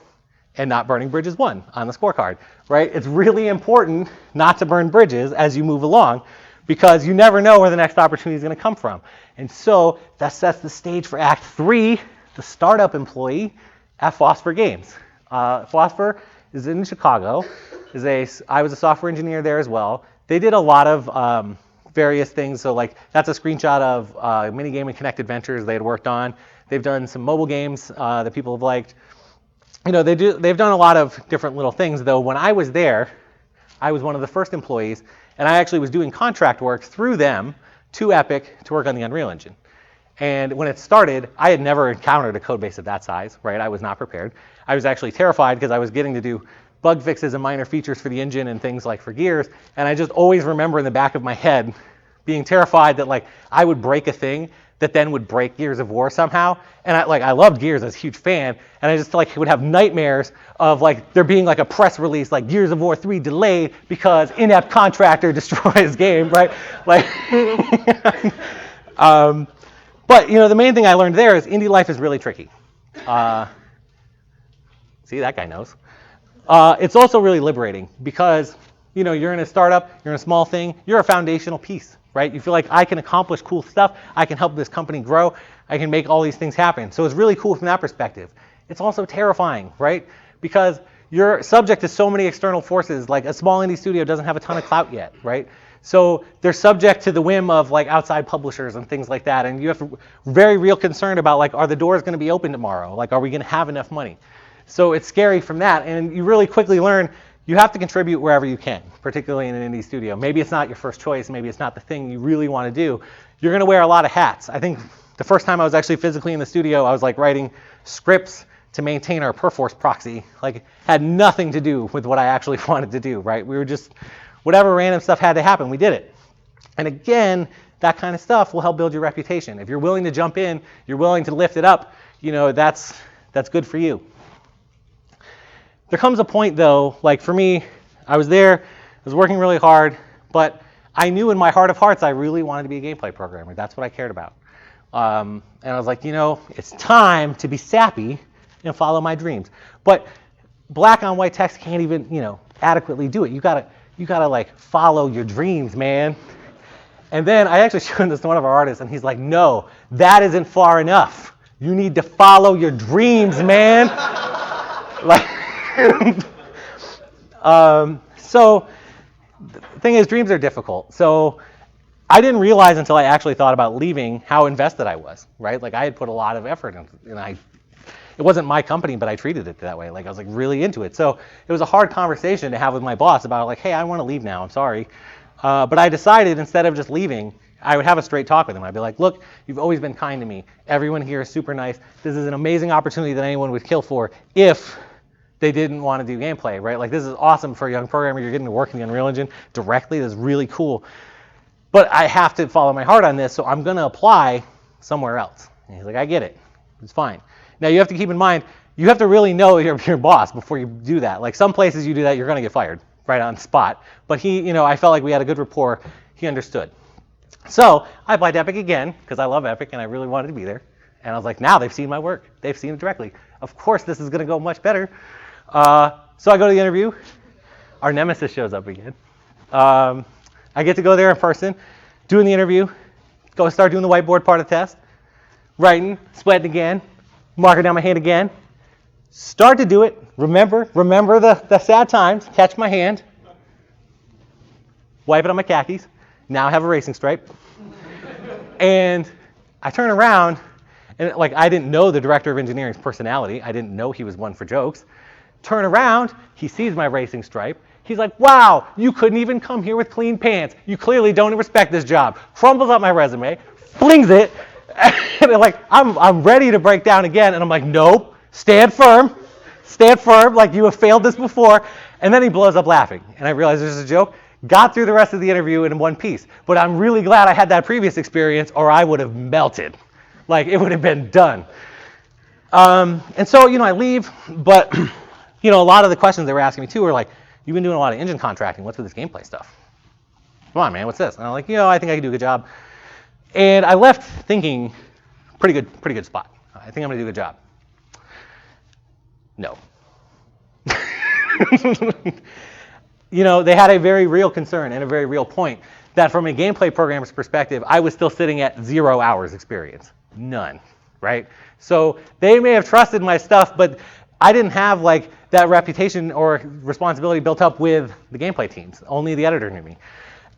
and not burning bridges 1 on the scorecard, right? It's really important not to burn bridges as you move along because you never know where the next opportunity is going to come from. And so that sets the stage for Act 3, the startup employee at Phosphor Games. Phosphor is in Chicago. I was a software engineer there as well. They did a lot of various things. So that's a screenshot of minigame and Connected Ventures they had worked on. They've done some mobile games that people have liked. They've done a lot of different little things, though. When I was there, I was one of the first employees, and I actually was doing contract work through them to Epic to work on the Unreal Engine. And when it started, I had never encountered a code base of that size, right? I was not prepared. I was actually terrified because I was getting to do bug fixes and minor features for the engine and things like for gears. And I just always remember in the back of my head being terrified that like I would break a thing that then would break Gears of War somehow. And I loved Gears, I was a huge fan, and I just like would have nightmares of like there being like a press release like Gears of War 3 delayed because inept contractor destroys game, right? Like, but you know the main thing I learned there is indie life is really tricky. See, that guy knows. It's also really liberating because you know you're in a startup, you're in a small thing, you're a foundational piece. Right? You feel like I can accomplish cool stuff, I can help this company grow, I can make all these things happen. So it's really cool from that perspective. It's also terrifying, right? Because you're subject to so many external forces, like a small indie studio doesn't have a ton of clout yet, right? So they're subject to the whim of like outside publishers and things like that, and you have very real concern about like, are the doors gonna be open tomorrow? Like, are we gonna have enough money? So it's scary from that, and you really quickly learn you have to contribute wherever you can, particularly in an indie studio. Maybe it's not your first choice, maybe it's not the thing you really want to do. You're going to wear a lot of hats. I think the first time I was actually physically in the studio, I was like writing scripts to maintain our Perforce proxy. Like, had nothing to do with what I actually wanted to do, right? We were just, whatever random stuff had to happen, we did it. And again, that kind of stuff will help build your reputation. If you're willing to jump in, you're willing to lift it up, you know, that's good for you. There comes a point though, like for me, I was there, I was working really hard, but I knew in my heart of hearts I really wanted to be a gameplay programmer. That's what I cared about. And I was like, you know, it's time to be sappy and follow my dreams. But black on white text can't even, you know, adequately do it. You gotta like follow your dreams, man. And then I actually showed this to one of our artists and he's like, no, that isn't far enough. You need to follow your dreams, man. Like, so the thing is, dreams are difficult. So I didn't realize until I actually thought about leaving how invested I was, right? Like I had put a lot of effort in, and it wasn't my company, but I treated it that way. Like I was like really into it. So it was a hard conversation to have with my boss about like, hey, I want to leave now, I'm sorry. But I decided instead of just leaving, I would have a straight talk with him. I'd be like, look, you've always been kind to me. Everyone here is super nice. This is an amazing opportunity that anyone would kill for if they didn't want to do gameplay, right? Like this is awesome for a young programmer. You're getting to work in the Unreal Engine directly. This is really cool. But I have to follow my heart on this, so I'm going to apply somewhere else. And he's like, I get it. It's fine. Now you have to keep in mind, you have to really know your boss before you do that. Like some places you do that, you're going to get fired right on spot. But he, you know, I felt like we had a good rapport. He understood. So I applied to Epic again because I love Epic and I really wanted to be there. And I was like, now they've seen my work. They've seen it directly. Of course, this is going to go much better. So I go to the interview. Our nemesis shows up again. I get to go there in person, doing the interview, go start doing the whiteboard part of the test, writing, sweating again, marking down my hand again, start to do it, remember the sad times, catch my hand, wipe it on my khakis, now I have a racing stripe, and I turn around, and like I didn't know the director of engineering's personality, I didn't know he was one for jokes. Turn around, he sees my racing stripe. He's like, wow, you couldn't even come here with clean pants. You clearly don't respect this job. Crumbles up my resume, flings it, and like, I'm ready to break down again. And I'm like, nope, stand firm, like you have failed this before. And then he blows up laughing. And I realize this is a joke. Got through the rest of the interview in one piece. But I'm really glad I had that previous experience or I would have melted. Like, it would have been done. And so, you know, I leave, but you know, a lot of the questions they were asking me too were like, you've been doing a lot of engine contracting. What's with this gameplay stuff? Come on, man, what's this? And I'm like, you know, I think I can do a good job. And I left thinking, pretty good spot. I think I'm gonna do a good job. No. You know, they had a very real concern and a very real point that from a gameplay programmer's perspective, I was still sitting at 0 hours experience. None, right? So they may have trusted my stuff, but I didn't have like that reputation or responsibility built up with the gameplay teams. Only the editor knew me.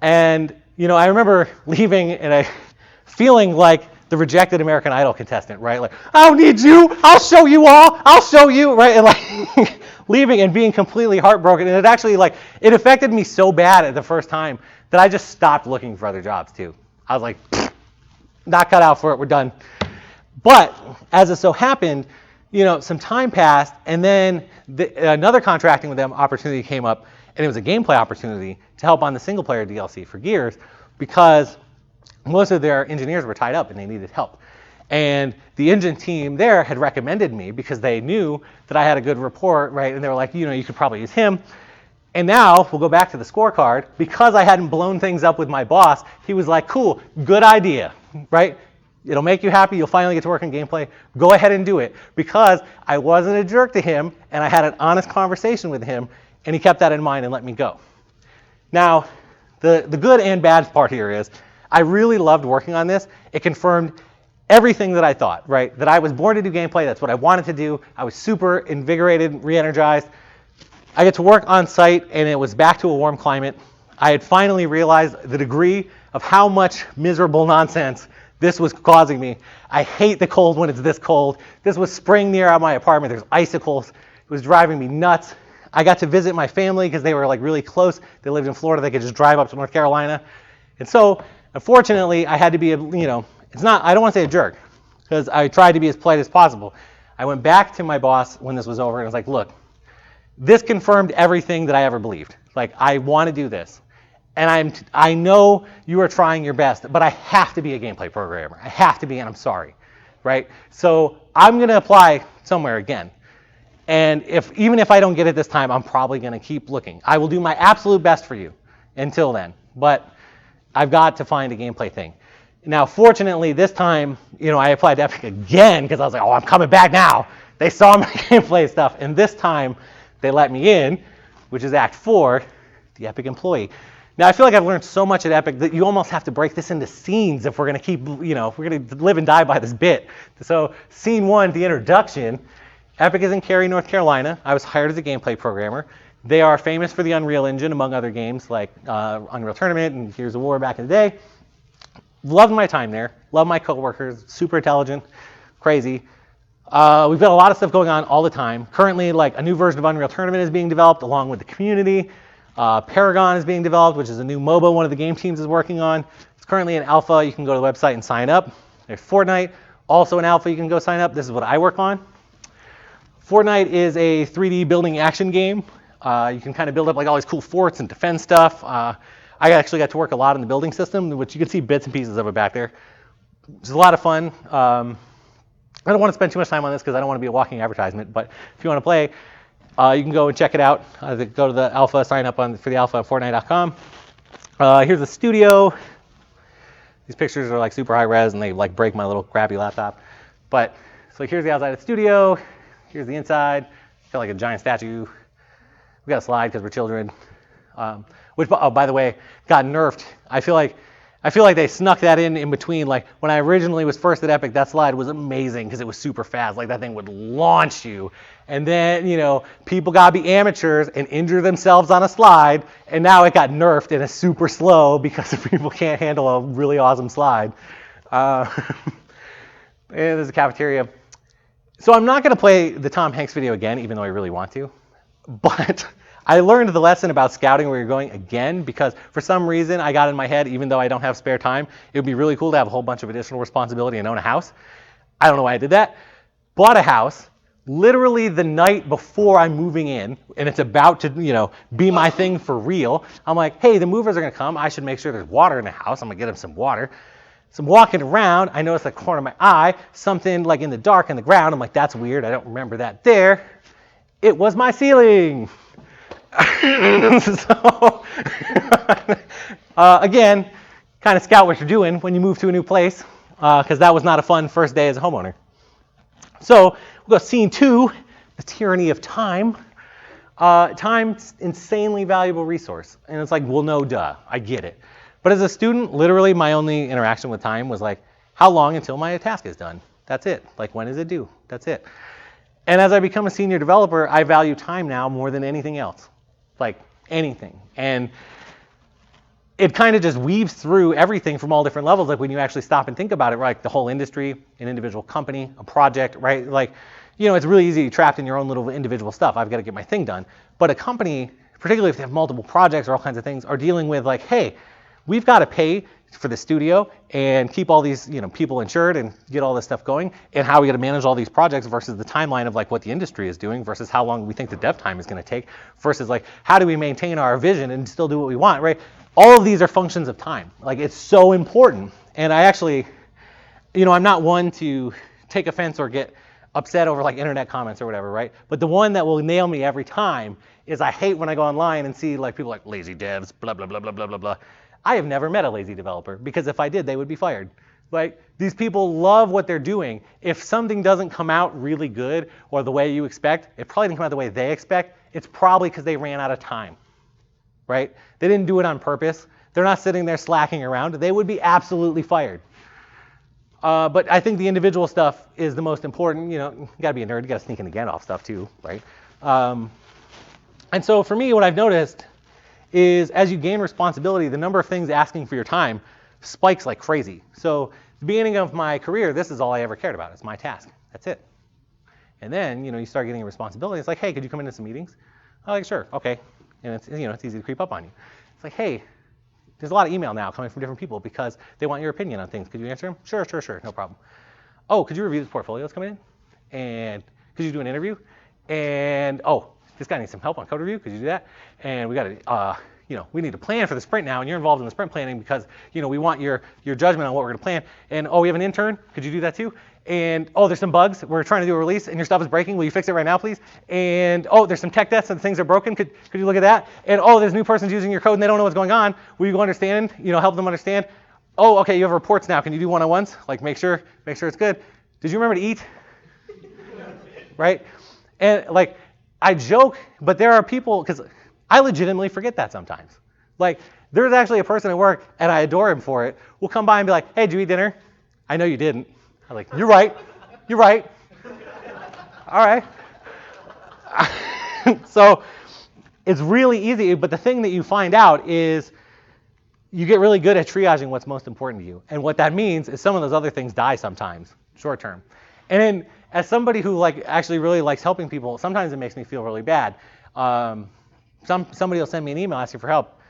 And you know, I remember leaving and feeling like the rejected American Idol contestant, right? Like, I don't need you, I'll show you all, I'll show you, right? And like leaving and being completely heartbroken. And it actually like, it affected me so bad at the first time that I just stopped looking for other jobs too. I was like, not cut out for it, we're done. But as it so happened, some time passed, and then another contracting with them opportunity came up, and it was a gameplay opportunity to help on the single player DLC for Gears, because most of their engineers were tied up and they needed help. And the engine team there had recommended me because they knew that I had a good rapport, right? And they were like, you could probably use him. And now we'll go back to the scorecard. Because I hadn't blown things up with my boss, he was like, cool, good idea, right? It'll make you happy. You'll finally get to work on gameplay. Go ahead and do it. Because I wasn't a jerk to him, and I had an honest conversation with him, and he kept that in mind and let me go. Now, the good and bad part here is I really loved working on this. It confirmed everything that I thought, right? That I was born to do gameplay. That's what I wanted to do. I was super invigorated, re-energized. I get to work on site, and it was back to a warm climate. I had finally realized the degree of how much miserable nonsense this was causing me. I hate the cold when it's this cold. This was spring near my apartment. There's icicles. It was driving me nuts. I got to visit my family because they were like really close. They lived in Florida. They could just drive up to North Carolina. And so, unfortunately, I had to be, I don't want to say a jerk, because I tried to be as polite as possible. I went back to my boss when this was over, and I was like, look, this confirmed everything that I ever believed. Like, I want to do this. And I know you are trying your best, but I have to be a gameplay programmer. I have to be, and I'm sorry, right? So I'm going to apply somewhere again. And even if I don't get it this time, I'm probably going to keep looking. I will do my absolute best for you until then. But I've got to find a gameplay thing. Now, fortunately, this time, I applied to Epic again because I was like, oh, I'm coming back now. They saw my gameplay stuff. And this time, they let me in, which is Act 4, the Epic employee. Now, I feel like I've learned so much at Epic that you almost have to break this into scenes if we're going to keep, if we're going to live and die by this bit. So, scene 1, the introduction. Epic is in Cary, North Carolina. I was hired as a gameplay programmer. They are famous for the Unreal Engine, among other games like Unreal Tournament and Gears of War back in the day. Loved my time there. Loved my coworkers. Super intelligent. Crazy. We've got a lot of stuff going on all the time. Currently, like a new version of Unreal Tournament is being developed along with the community. Paragon is being developed, which is a new MOBA one of the game teams is working on. It's currently in alpha. You can go to the website and sign up. There's Fortnite, also in alpha. You can go sign up. This is what I work on. Fortnite is a 3D building action game. You can kind of build up like all these cool forts and defend stuff. I actually got to work a lot in the building system, which you can see bits and pieces of it back there. It's a lot of fun. I don't want to spend too much time on this because I don't want to be a walking advertisement, but if you want to play, you can go and check it out. Go to the alpha, sign up for the alpha at Fortnite.com. Here's the studio. These pictures are like super high res and they like break my little crappy laptop. But so here's the outside of the studio. Here's the inside. I feel like a giant statue. We got a slide because we're children. Which, oh, by the way, got nerfed. I feel like they snuck that in between. Like when I originally was first at Epic, that slide was amazing because it was super fast. Like that thing would launch you. And then, people got to be amateurs and injure themselves on a slide. And now it got nerfed and it's super slow because people can't handle a really awesome slide. And there's a cafeteria. So I'm not going to play the Tom Hanks video again, even though I really want to. But I learned the lesson about scouting where you're going again because for some reason I got in my head, even though I don't have spare time, it would be really cool to have a whole bunch of additional responsibility and own a house. I don't know why I did that. Bought a house literally the night before I'm moving in, and it's about to, be my thing for real. I'm like, hey, the movers are going to come. I should make sure there's water in the house. I'm going to get them some water. So I'm walking around. I notice the corner of my eye, something like in the dark in the ground. I'm like, that's weird. I don't remember that there. It was my ceiling. So, again, kind of scout what you're doing when you move to a new place, because that was not a fun first day as a homeowner. So we'll go scene 2, the tyranny of time. Time's insanely valuable resource. And it's like, well, no, duh, I get it. But as a student, literally my only interaction with time was like, how long until my task is done? That's it. Like, when is it due? That's it. And as I become a senior developer, I value time now more than anything else. Like anything. And it kind of just weaves through everything from all different levels. Like when you actually stop and think about it, right? Like the whole industry, an individual company, a project, right? Like, it's really easy to be trapped in your own little individual stuff. I've got to get my thing done. But a company, particularly if they have multiple projects or all kinds of things, are dealing with like, hey, we've got to pay for the studio and keep all these, people insured and get all this stuff going, and how we got to manage all these projects versus the timeline of like what the industry is doing versus how long we think the dev time is going to take versus like how do we maintain our vision and still do what we want, right? All of these are functions of time. Like it's so important. And I actually, I'm not one to take offense or get upset over like internet comments or whatever, right? But the one that will nail me every time is I hate when I go online and see like people like lazy devs, blah, blah, blah, blah, blah, blah, blah. I have never met a lazy developer because if I did, they would be fired. Like these people love what they're doing. If something doesn't come out really good or the way you expect, it probably didn't come out the way they expect. It's probably because they ran out of time, right? They didn't do it on purpose. They're not sitting there slacking around. They would be absolutely fired. But I think the individual stuff is the most important. You got to be a nerd. You got to sneak in the Gandalf stuff too, right? And so for me, what I've noticed is as you gain responsibility, the number of things asking for your time spikes like crazy. So the beginning of my career, this is all I ever cared about. It's my task. That's it. And then, you start getting a responsibility. It's like, hey, could you come into some meetings? I'm like, sure, okay. And it's, it's easy to creep up on you. It's like, hey, there's a lot of email now coming from different people because they want your opinion on things. Could you answer them? Sure, no problem. Oh, could you review this portfolio that's coming in? And could you do an interview? And, oh, this guy needs some help on code review. Could you do that? And we got to, we need to plan for the sprint now, and you're involved in the sprint planning because, we want your judgment on what we're going to plan. And, oh, we have an intern. Could you do that too? And, oh, there's some bugs. We're trying to do a release, and your stuff is breaking. Will you fix it right now, please? And, oh, there's some tech deaths and things are broken. Could you look at that? And, oh, there's a new person's using your code, and they don't know what's going on. Will you go understand, help them understand? Oh, okay, you have reports now. Can you do one-on-ones? Like, make sure it's good. Did you remember to eat? Right? And, like, I joke, but there are people, because I legitimately forget that sometimes. Like, there's actually a person at work, and I adore him for it, will come by and be like, hey, did you eat dinner? I know you didn't. I'm like, you're right. All right. So it's really easy, but the thing that you find out is you get really good at triaging what's most important to you. And what that means is some of those other things die sometimes, short term. And then as somebody who actually really likes helping people, sometimes it makes me feel really bad. Somebody will send me an email asking for help.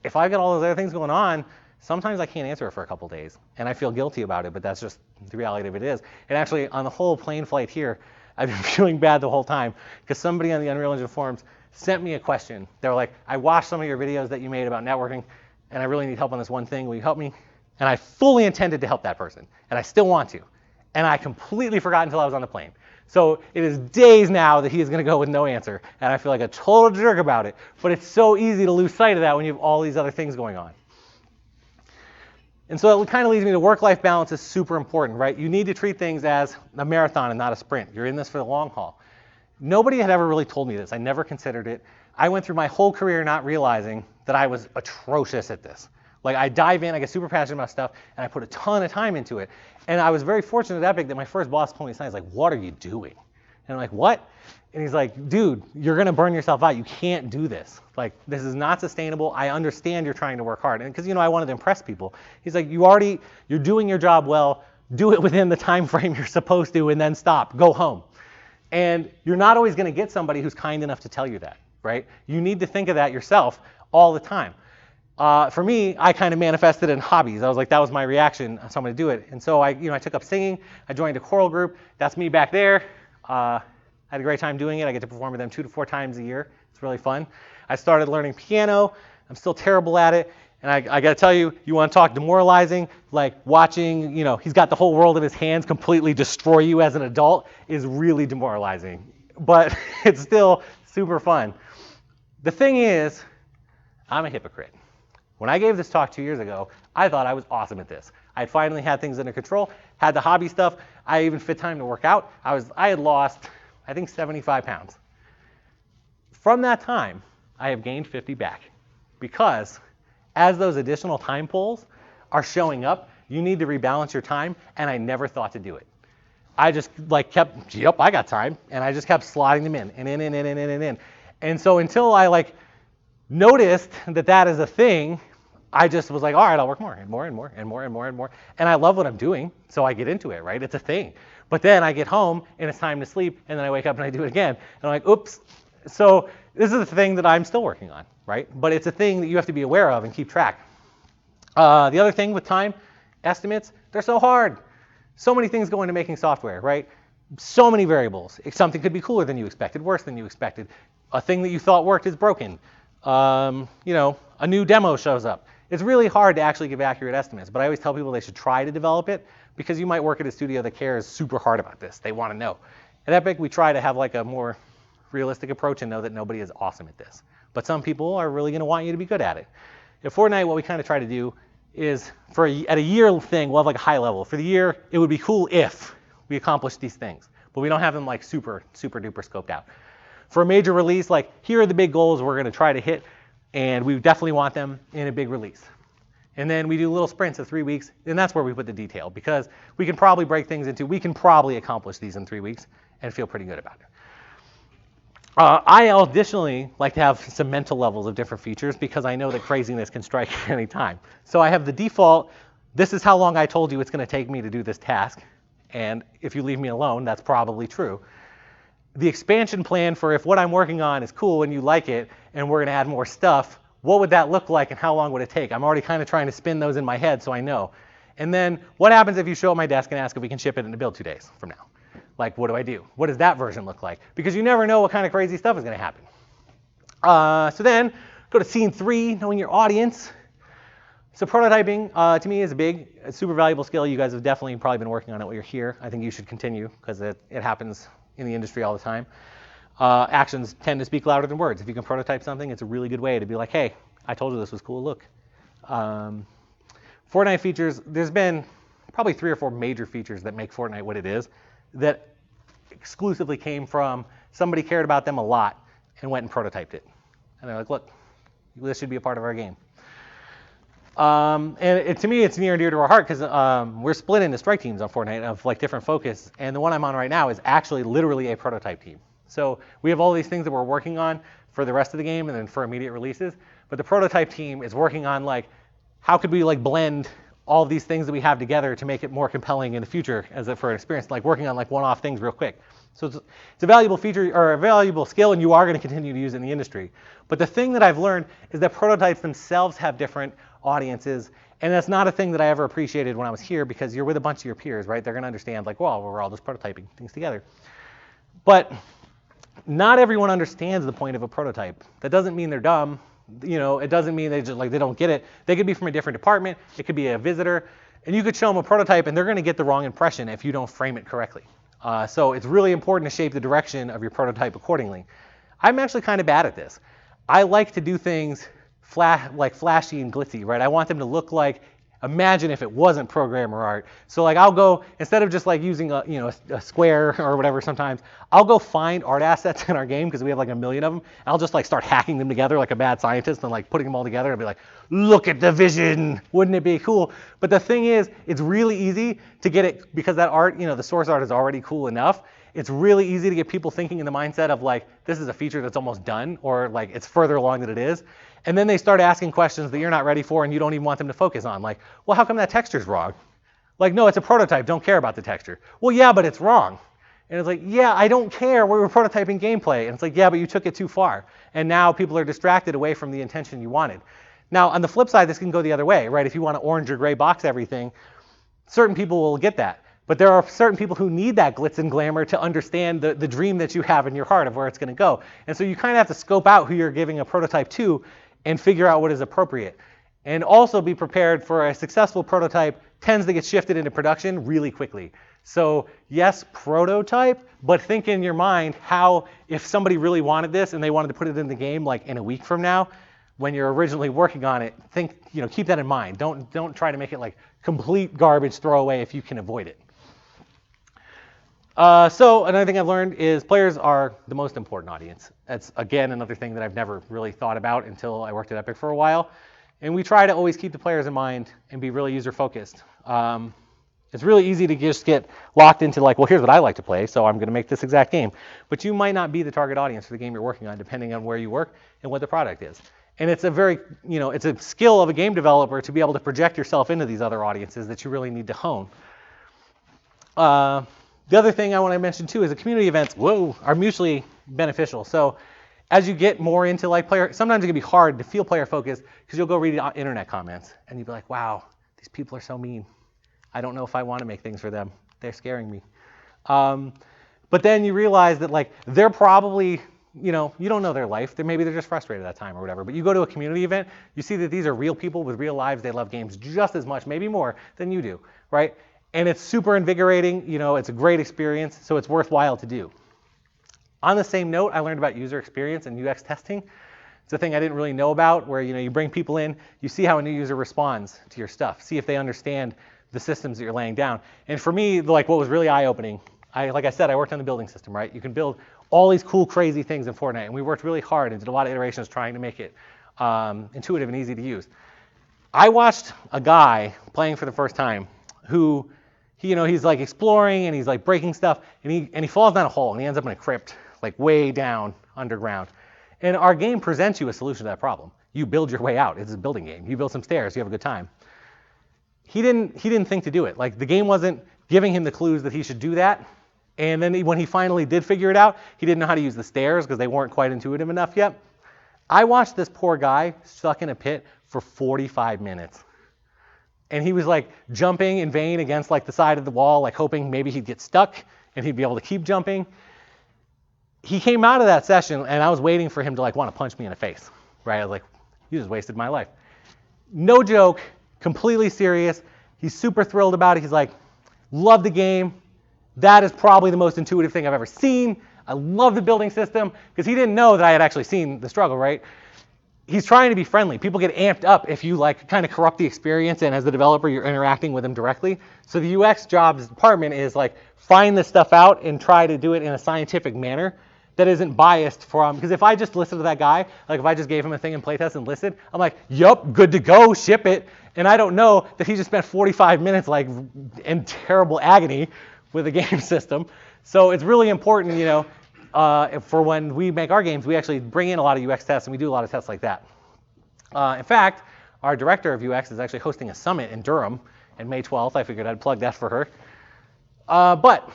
If I've got all those other things going on, sometimes I can't answer it for a couple days, and I feel guilty about it, but that's just the reality of it is. And actually, on the whole plane flight here, I've been feeling bad the whole time because somebody on the Unreal Engine forums sent me a question. They were like, I watched some of your videos that you made about networking, and I really need help on this one thing. Will you help me? And I fully intended to help that person, and I still want to. And I completely forgot until I was on the plane. So it is days now that he is going to go with no answer, and I feel like a total jerk about it. But it's so easy to lose sight of that when you have all these other things going on. And so it kind of leads me to work-life balance is super important, right? You need to treat things as a marathon and not a sprint. You're in this for the long haul. Nobody had ever really told me this. I never considered it. I went through my whole career not realizing that I was atrocious at this. Like I dive in, I get super passionate about stuff, and I put a ton of time into it. And I was very fortunate at Epic that my first boss told me this night, he's like, what are you doing? And I'm like, what? And he's like, dude, you're going to burn yourself out. You can't do this. Like, this is not sustainable. I understand you're trying to work hard. And because, I wanted to impress people. He's like, you're doing your job well. Do it within the time frame you're supposed to, and then stop. Go home. And you're not always going to get somebody who's kind enough to tell you that, right? You need to think of that yourself all the time. For me, I kind of manifested in hobbies. I was like, that was my reaction, so I'm going to do it. And so I took up singing. I joined a choral group. That's me back there. I had a great time doing it. I get to perform with them 2 to 4 times a year. It's really fun. I started learning piano. I'm still terrible at it. And I got to tell you, you want to talk demoralizing, like watching, he's got the whole world in his hands completely destroy you as an adult is really demoralizing. But it's still super fun. The thing is, I'm a hypocrite. When I gave this talk 2 years ago, I thought I was awesome at this. I had finally had things under control, had the hobby stuff. I even fit time to work out. I had lost, I think, 75 pounds. From that time, I have gained 50 back because as those additional time pulls are showing up, you need to rebalance your time, and I never thought to do it. I just kept, yep, I got time, and I just kept slotting them in, and in. And so until I noticed that is a thing, I just was like, all right, I'll work more and more. And I love what I'm doing, so I get into it, right? It's a thing. But then I get home, and it's time to sleep, and then I wake up and I do it again. And I'm like, oops. So this is a thing that I'm still working on, right? But it's a thing that you have to be aware of and keep track. The other thing with time estimates, they're so hard. So many things go into making software, right? So many variables. Something could be cooler than you expected, worse than you expected. A thing that you thought worked is broken. A new demo shows up. It's really hard to actually give accurate estimates, but I always tell people they should try to develop it because you might work at a studio that cares super hard about this. They want to know. At Epic, we try to have like a more realistic approach and know that nobody is awesome at this. But some people are really going to want you to be good at it. At Fortnite, what we kind of try to do is at a year thing, we'll have like a high level. For the year, it would be cool if we accomplished these things, but we don't have them like super duper scoped out. For a major release, like here are the big goals we're going to try to hit, and we definitely want them in a big release. And then we do little sprints of 3 weeks, and that's where we put the detail, because we can probably break things into, we can probably accomplish these in 3 weeks and feel pretty good about it. I additionally like to have some mental levels of different features because I know that craziness can strike at any time. So I have the default, this is how long I told you it's going to take me to do this task, and if you leave me alone, that's probably true. The expansion plan for if what I'm working on is cool and you like it and we're going to add more stuff, what would that look like and how long would it take? I'm already kind of trying to spin those in my head so I know. And then what happens if you show up my desk and ask if we can ship it in a build 2 days from now? Like, what do I do? What does that version look like? Because you never know what kind of crazy stuff is going to happen. So then go to scene 3, knowing your audience. So prototyping, to me, is a super valuable skill. You guys have definitely probably been working on it while you're here. I think you should continue because it happens in the industry all the time. Actions tend to speak louder than words. If you can prototype something, it's a really good way to be like, hey, I told you this was cool, look. Fortnite features, there's been probably 3 or 4 major features that make Fortnite what it is that exclusively came from somebody cared about them a lot and went and prototyped it. And they're like, look, this should be a part of our game. To me, it's near and dear to our heart because we're split into strike teams on Fortnite of like different focus. And the one I'm on right now is actually literally a prototype team. So we have all these things that we're working on for the rest of the game and then for immediate releases. But the prototype team is working on like, how could we like blend all of these things that we have together to make it more compelling in the future for an experience, like working on like one-off things real quick. So it's a valuable feature or a valuable skill, and you are going to continue to use it in the industry. But the thing that I've learned is that prototypes themselves have different audiences, and that's not a thing that I ever appreciated when I was here because you're with a bunch of your peers, right? They're going to understand like, well, we're all just prototyping things together. But not everyone understands the point of a prototype. That doesn't mean they're dumb. It doesn't mean they don't get it. They could be from a different department. It could be a visitor, and you could show them a prototype, and they're going to get the wrong impression if you don't frame it correctly. So it's really important to shape the direction of your prototype accordingly. I'm actually kind of bad at this. I like to do things flashy and glitzy, right? I want them to look like, imagine if it wasn't programmer art. So like I'll go, instead of just like using a square or whatever sometimes, I'll go find art assets in our game because we have like 1 million of them. And I'll just like start hacking them together like a bad scientist and like putting them all together and be like, look at the vision, wouldn't it be cool? But the thing is, it's really easy to get it because that art, the source art is already cool enough. It's really easy to get people thinking in the mindset of like, this is a feature that's almost done or like it's further along than it is. And then they start asking questions that you're not ready for and you don't even want them to focus on. Like, well, how come that texture's wrong? Like, no, it's a prototype. Don't care about the texture. Well, yeah, but it's wrong. And it's like, yeah, I don't care. We were prototyping gameplay. And it's like, yeah, but you took it too far. And now people are distracted away from the intention you wanted. Now, on the flip side, this can go the other way, right? If you want to orange or gray box everything, certain people will get that. But there are certain people who need that glitz and glamour to understand the dream that you have in your heart of where it's going to go. And so you kind of have to scope out who you're giving a prototype to and figure out what is appropriate. And also be prepared for a successful prototype tends to get shifted into production really quickly. So yes, prototype, but think in your mind how if somebody really wanted this and they wanted to put it in the game like in a week from now, when you're originally working on it, keep that in mind. Don't try to make it like complete garbage throwaway if you can avoid it. So another thing I've learned is players are the most important audience. That's, again, another thing that I've never really thought about until I worked at Epic for a while. And we try to always keep the players in mind and be really user-focused. It's really easy to just get locked into like, well, here's what I like to play, so I'm going to make this exact game. But you might not be the target audience for the game you're working on, depending on where you work and what the product is. And it's a very, it's a skill of a game developer to be able to project yourself into these other audiences that you really need to hone. The other thing I want to mention too is the community events, are mutually beneficial. So As you get more into like sometimes it can be hard to feel player focused because you'll go read internet comments and you'll be like, wow, these people are so mean. I don't know if I want to make things for them. They're scaring me. But then you realize that like they're probably, you don't know their life. Maybe they're just frustrated at that time or whatever. But you go to a community event, you see that these are real people with real lives. They love games just as much, maybe more than you do, right? And it's super invigorating. It's a great experience, so it's worthwhile to do. On the same note, I learned about user experience and UX testing. It's a thing I didn't really know about, where you bring people in, you see how a new user responds to your stuff, see if they understand the systems that you're laying down. And for me, like what was really eye-opening, like I said, I worked on the building system, right? You can build all these cool, crazy things in Fortnite, and we worked really hard and did a lot of iterations trying to make it intuitive and easy to use. I watched a guy playing for the first time who, he's like exploring and he's like breaking stuff, and he falls down a hole and he ends up in a crypt, like way down underground. And our game presents you a solution to that problem. You build your way out. It's a building game. You build some stairs, you have a good time. He didn't think to do it. Like the game wasn't giving him the clues that he should do that. And then when he finally did figure it out, he didn't know how to use the stairs because they weren't quite intuitive enough yet. I watched this poor guy stuck in a pit for 45 minutes. And he was like jumping in vain against like the side of the wall, like hoping maybe he'd get stuck and he'd be able to keep jumping. He came out of that session and I was waiting for him to like want to punch me in the face, right? I was like, you just wasted my life. No joke, completely serious. He's super thrilled about it. He's like, love the game. That is probably the most intuitive thing I've ever seen. I love the building system, because he didn't know that I had actually seen the struggle, right? He's trying to be friendly. People get amped up if you like kind of corrupt the experience, and as the developer, you're interacting with them directly. So the UX jobs department is like, find this stuff out and try to do it in a scientific manner that isn't biased from, because if I just listen to that guy, like if I just gave him a thing in playtest and listened, I'm like, yup, good to go, ship it. And I don't know that he just spent 45 minutes like in terrible agony with a game system. So it's really important, for when we make our games, we actually bring in a lot of UX tests and we do a lot of tests like that. In fact, our director of UX is actually hosting a summit in Durham on May 12th. I figured I'd plug that for her. But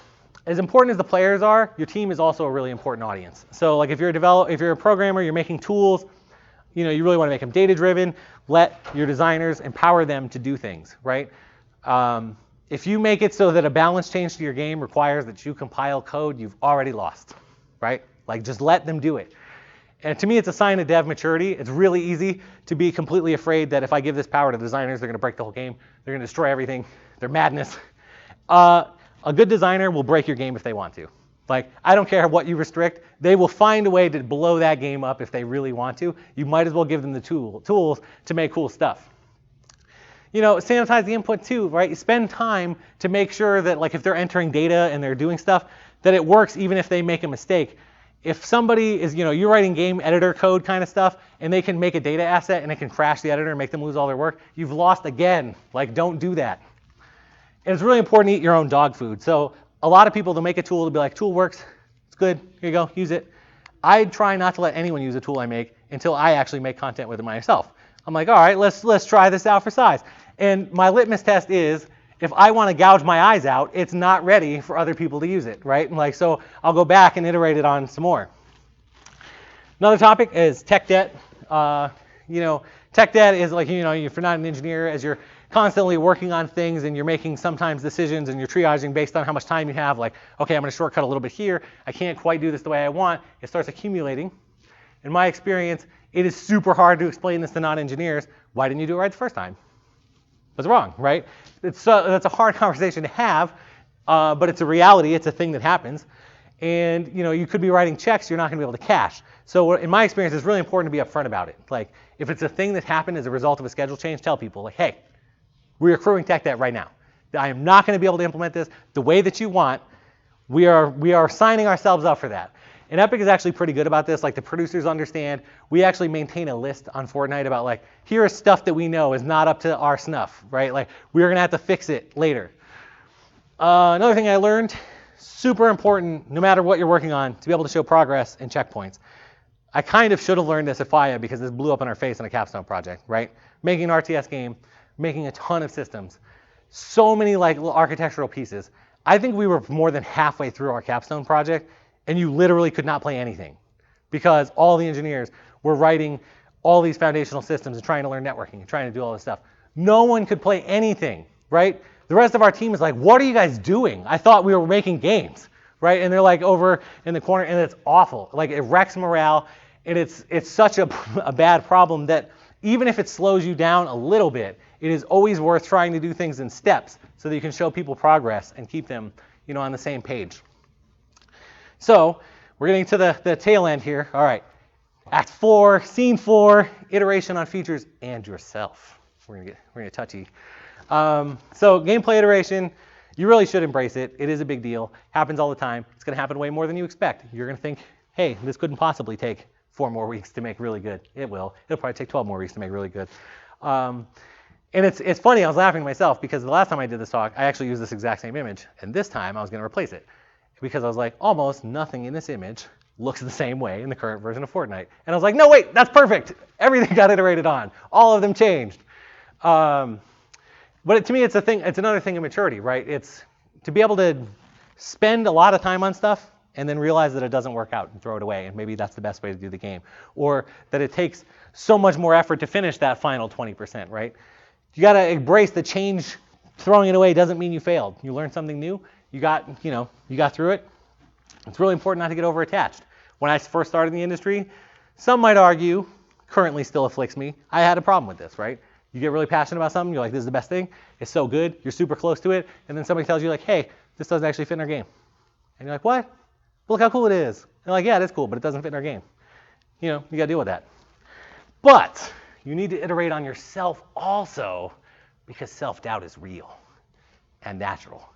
as important as the players are, your team is also a really important audience. So like if you're a programmer, you're making tools, you really want to make them data-driven. Let your designers empower them to do things, right? If you make it so that a balance change to your game requires that you compile code, you've already lost, right? Like just let them do it. And to me, it's a sign of dev maturity. It's really easy to be completely afraid that if I give this power to designers, they're going to break the whole game. They're going to destroy everything. They're madness. A good designer will break your game if they want to. Like, I don't care what you restrict. They will find a way to blow that game up if they really want to. You might as well give them the tools to make cool stuff. Sanitize the input too, right? You spend time to make sure that like if they're entering data and they're doing stuff, that it works even if they make a mistake. If somebody is, you're writing game editor code kind of stuff and they can make a data asset and it can crash the editor and make them lose all their work, you've lost again. Like, don't do that. And it's really important to eat your own dog food. So a lot of people, they'll make a tool, they'll be like, tool works, it's good, here you go, use it. I try not to let anyone use a tool I make until I actually make content with it myself. I'm like, all right, let's try this out for size. And my litmus test is, if I want to gouge my eyes out, it's not ready for other people to use it, right? And like, so I'll go back and iterate it on some more. Another topic is tech debt. Tech debt is like, if you're not an engineer, as you're constantly working on things and you're making sometimes decisions and you're triaging based on how much time you have, like, okay, I'm going to shortcut a little bit here. I can't quite do this the way I want. It starts accumulating. In my experience, it is super hard to explain this to non-engineers. Why didn't you do it right the first time? What's wrong, right? That's a hard conversation to have, but it's a reality. It's a thing that happens. And you could be writing checks you're not going to be able to cash. So in my experience, it's really important to be upfront about it. Like, if it's a thing that happened as a result of a schedule change, tell people, like, hey, we're accruing tech debt right now. I am not going to be able to implement this the way that you want. We are signing ourselves up for that. And Epic is actually pretty good about this. Like, the producers understand. We actually maintain a list on Fortnite about like, here is stuff that we know is not up to our snuff, right? Like, we're going to have to fix it later. Another thing I learned, super important, no matter what you're working on, to be able to show progress and checkpoints. I kind of should have learned this at FIEA because this blew up in our face in a capstone project, right? Making an RTS game, making a ton of systems, so many like little architectural pieces. I think we were more than halfway through our capstone project, and you literally could not play anything. because all the engineers were writing all these foundational systems and trying to learn networking and trying to do all this stuff. No one could play anything, right? The rest of our team is like, what are you guys doing? I thought we were making games, right? And they're like over in the corner, and it's awful. Like, it wrecks morale, and it's such a bad problem that even if it slows you down a little bit, it is always worth trying to do things in steps so that you can show people progress and keep them, on the same page. So we're getting to the tail end here. All right, Act 4, Scene 4, iteration on features and yourself. We're gonna get touchy. So gameplay iteration, you really should embrace it. It is a big deal. Happens all the time. It's gonna happen way more than you expect. You're gonna think, hey, this couldn't possibly take 4 more weeks to make really good. It will. It'll probably take 12 more weeks to make really good. And it's funny, I was laughing to myself because the last time I did this talk, I actually used this exact same image. And this time I was gonna replace it because I was like, almost nothing in this image looks the same way in the current version of Fortnite. And I was like, no, wait, that's perfect. Everything got iterated on. All of them changed. But to me, it's another thing of maturity, right? It's to be able to spend a lot of time on stuff and then realize that it doesn't work out and throw it away, and maybe that's the best way to do the game. Or that it takes so much more effort to finish that final 20%, right? You gotta embrace the change. Throwing it away doesn't mean you failed. You learned something new, you got through it. It's really important not to get over-attached. When I first started in the industry, some might argue, currently still afflicts me, I had a problem with this, right? You get really passionate about something, you're like, this is the best thing, it's so good, you're super close to it, and then somebody tells you like, hey, this doesn't actually fit in our game. And you're like, what? Well, look how cool it is. And they're like, yeah, it is cool, but it doesn't fit in our game. You gotta deal with that. But you need to iterate on yourself also, because self-doubt is real and natural.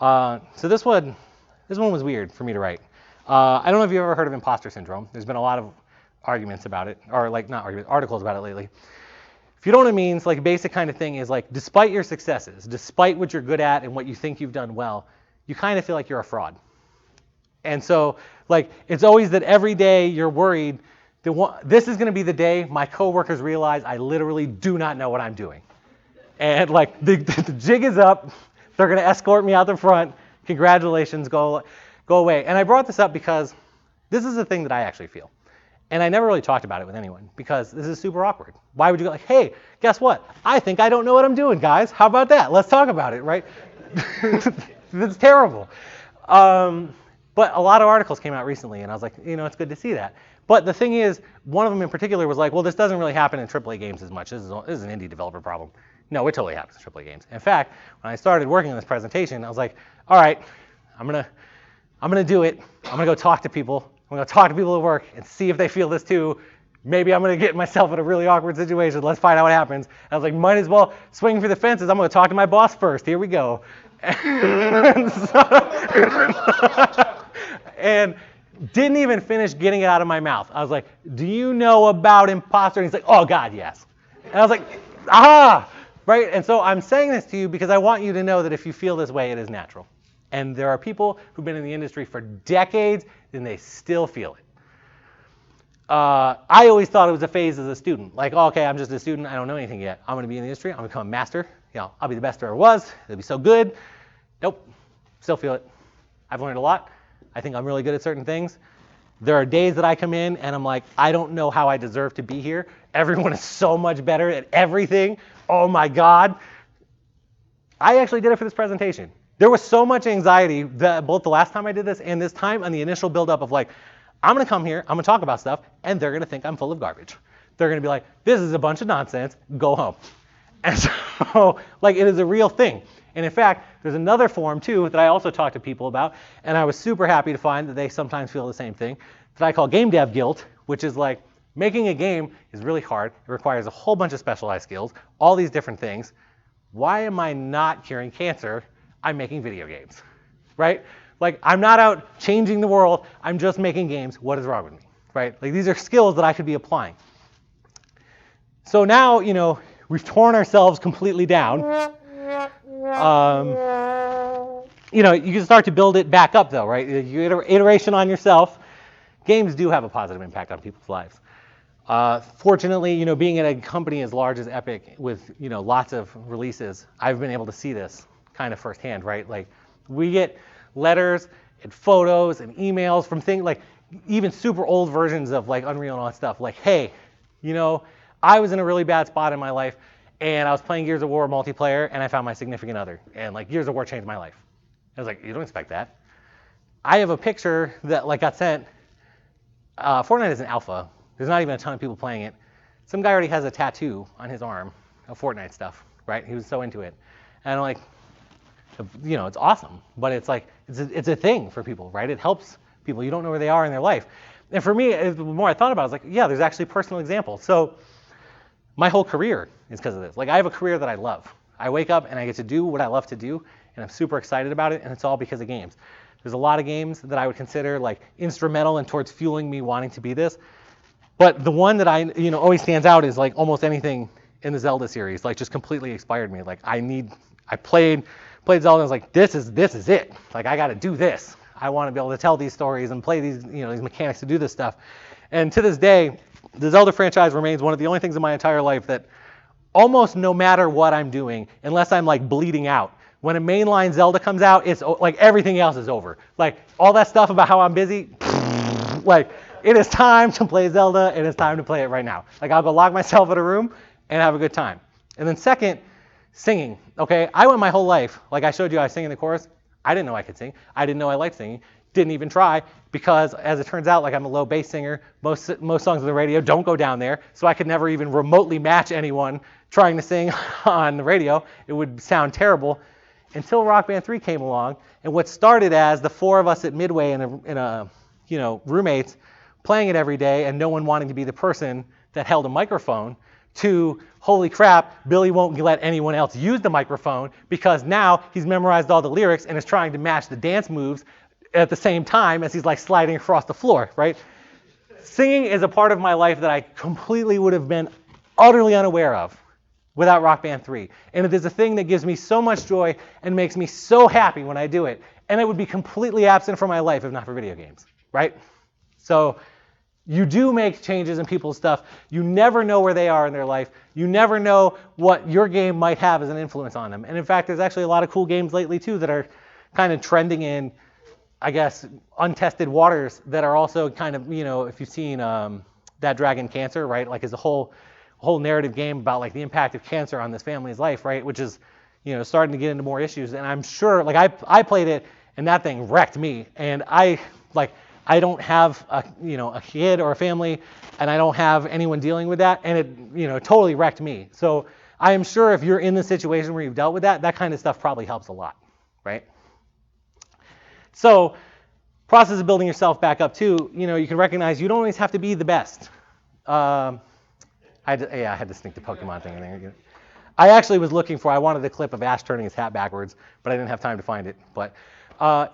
So this one was weird for me to write. I don't know if you've ever heard of imposter syndrome. There's been a lot of arguments about it, or like not arguments, articles about it lately. If you don't know what it means, like basic kind of thing is like, despite your successes, despite what you're good at and what you think you've done well, you kind of feel like you're a fraud. And so like, it's always that every day you're worried that this is gonna be the day my coworkers realize I literally do not know what I'm doing. And like, the jig is up, they're gonna escort me out the front, congratulations, go away. And I brought this up because this is the thing that I actually feel. And I never really talked about it with anyone because this is super awkward. Why would you go like, hey, guess what? I think I don't know what I'm doing, guys. How about that? Let's talk about it, right? It's terrible. But a lot of articles came out recently, and I was like, it's good to see that. But the thing is, one of them in particular was like, well, this doesn't really happen in AAA games as much. This is an indie developer problem. No, it totally happens in AAA games. In fact, when I started working on this presentation, I was like, all right, I'm gonna do it. I'm gonna go talk to people. I'm gonna talk to people at work and see if they feel this too. Maybe I'm gonna get myself in a really awkward situation. Let's find out what happens. And I was like, might as well swing for the fences. I'm gonna talk to my boss first. Here we go. And didn't even finish getting it out of my mouth. I was like, do you know about imposter? And he's like, oh God, yes. And I was like, aha, right? And so I'm saying this to you because I want you to know that if you feel this way, it is natural. And there are people who've been in the industry for decades and they still feel it. I always thought it was a phase as a student. Like, oh, okay, I'm just a student. I don't know anything yet. I'm going to be in the industry. I'm going to become a master. I'll be the best there ever was. It'll be so good. Nope. Still feel it. I've learned a lot. I think I'm really good at certain things. There are days that I come in and I'm like, I don't know how I deserve to be here. Everyone is so much better at everything. Oh my God. I actually did it for this presentation. There was so much anxiety that both the last time I did this and this time on the initial buildup of like, I'm gonna come here, I'm gonna talk about stuff, and they're gonna think I'm full of garbage. They're gonna be like, this is a bunch of nonsense, go home. And so, like, it is a real thing. And in fact, there's another forum too that I also talk to people about, and I was super happy to find that they sometimes feel the same thing, that I call game dev guilt, which is like, making a game is really hard. It requires a whole bunch of specialized skills, all these different things. Why am I not curing cancer? I'm making video games, right? Like, I'm not out changing the world, I'm just making games. What is wrong with me, right? Like, these are skills that I could be applying. So now, we've torn ourselves completely down. You can start to build it back up though, right? Iteration on yourself. Games do have a positive impact on people's lives. Fortunately, being at a company as large as Epic with, lots of releases, I've been able to see this kind of firsthand, right? Like, we get letters and photos and emails from things like even super old versions of like Unreal and all that stuff. Like, hey, you know, I was in a really bad spot in my life, and I was playing Gears of War multiplayer, and I found my significant other, and like Gears of War changed my life. I was like, you don't expect that. I have a picture that like got sent. Fortnite is an alpha. There's not even a ton of people playing it. Some guy already has a tattoo on his arm of Fortnite stuff, right? He was so into it. And I'm like, you know, it's awesome, but it's like, it's a thing for people, right? It helps people. You don't know where they are in their life. And for me, the more I thought about it, I was like, yeah, there's actually personal examples. So my whole career is because of this. Like, I have a career that I love. I wake up and I get to do what I love to do, and I'm super excited about it, and it's all because of games. There's a lot of games that I would consider like instrumental and towards fueling me wanting to be this. But the one that I, you know, always stands out is like almost anything in the Zelda series, like just completely inspired me. Like I played Zelda and I was like, this is it. Like I got to do this. I want to be able to tell these stories and play these, you know, these mechanics to do this stuff. And to this day, the Zelda franchise remains one of the only things in my entire life that almost no matter what I'm doing, unless I'm like bleeding out, when a mainline Zelda comes out, it's like everything else is over. Like all that stuff about how I'm busy, like it is time to play Zelda and it's time to play it right now. Like I'll go lock myself in a room and have a good time. And then second, singing. Okay, I went my whole life, like I showed you I was singing the chorus. I didn't know I could sing. I didn't know I liked singing. Didn't even try because as it turns out, like I'm a low bass singer. Most songs on the radio don't go down there. So I could never even remotely match anyone trying to sing on the radio. It would sound terrible until Rock Band 3 came along. And what started as the four of us at Midway in a you know, roommates playing it every day and no one wanting to be the person that held a microphone to, holy crap, Billy won't let anyone else use the microphone because now he's memorized all the lyrics and is trying to match the dance moves at the same time as he's like sliding across the floor, right? Singing is a part of my life that I completely would have been utterly unaware of without Rock Band 3. And it is a thing that gives me so much joy and makes me so happy when I do it. And it would be completely absent from my life if not for video games, right? So you do make changes in people's stuff. You never know where they are in their life. You never know what your game might have as an influence on them. And in fact, there's actually a lot of cool games lately too that are kind of trending in, I guess, untested waters that are also kind of, you know, if you've seen That Dragon Cancer, right? Like is a whole narrative game about like the impact of cancer on this family's life, right? Which is, you know, starting to get into more issues. And I'm sure, like I played it and that thing wrecked me. And I don't have a kid or a family, and I don't have anyone dealing with that, and it, you know, totally wrecked me. So I am sure if you're in the situation where you've dealt with that kind of stuff probably helps a lot, right? So process of building yourself back up too, you know, you can recognize you don't always have to be the best. I had to sneak the Pokemon thing in there. I actually was I wanted the clip of Ash turning his hat backwards, but I didn't have time to find it. But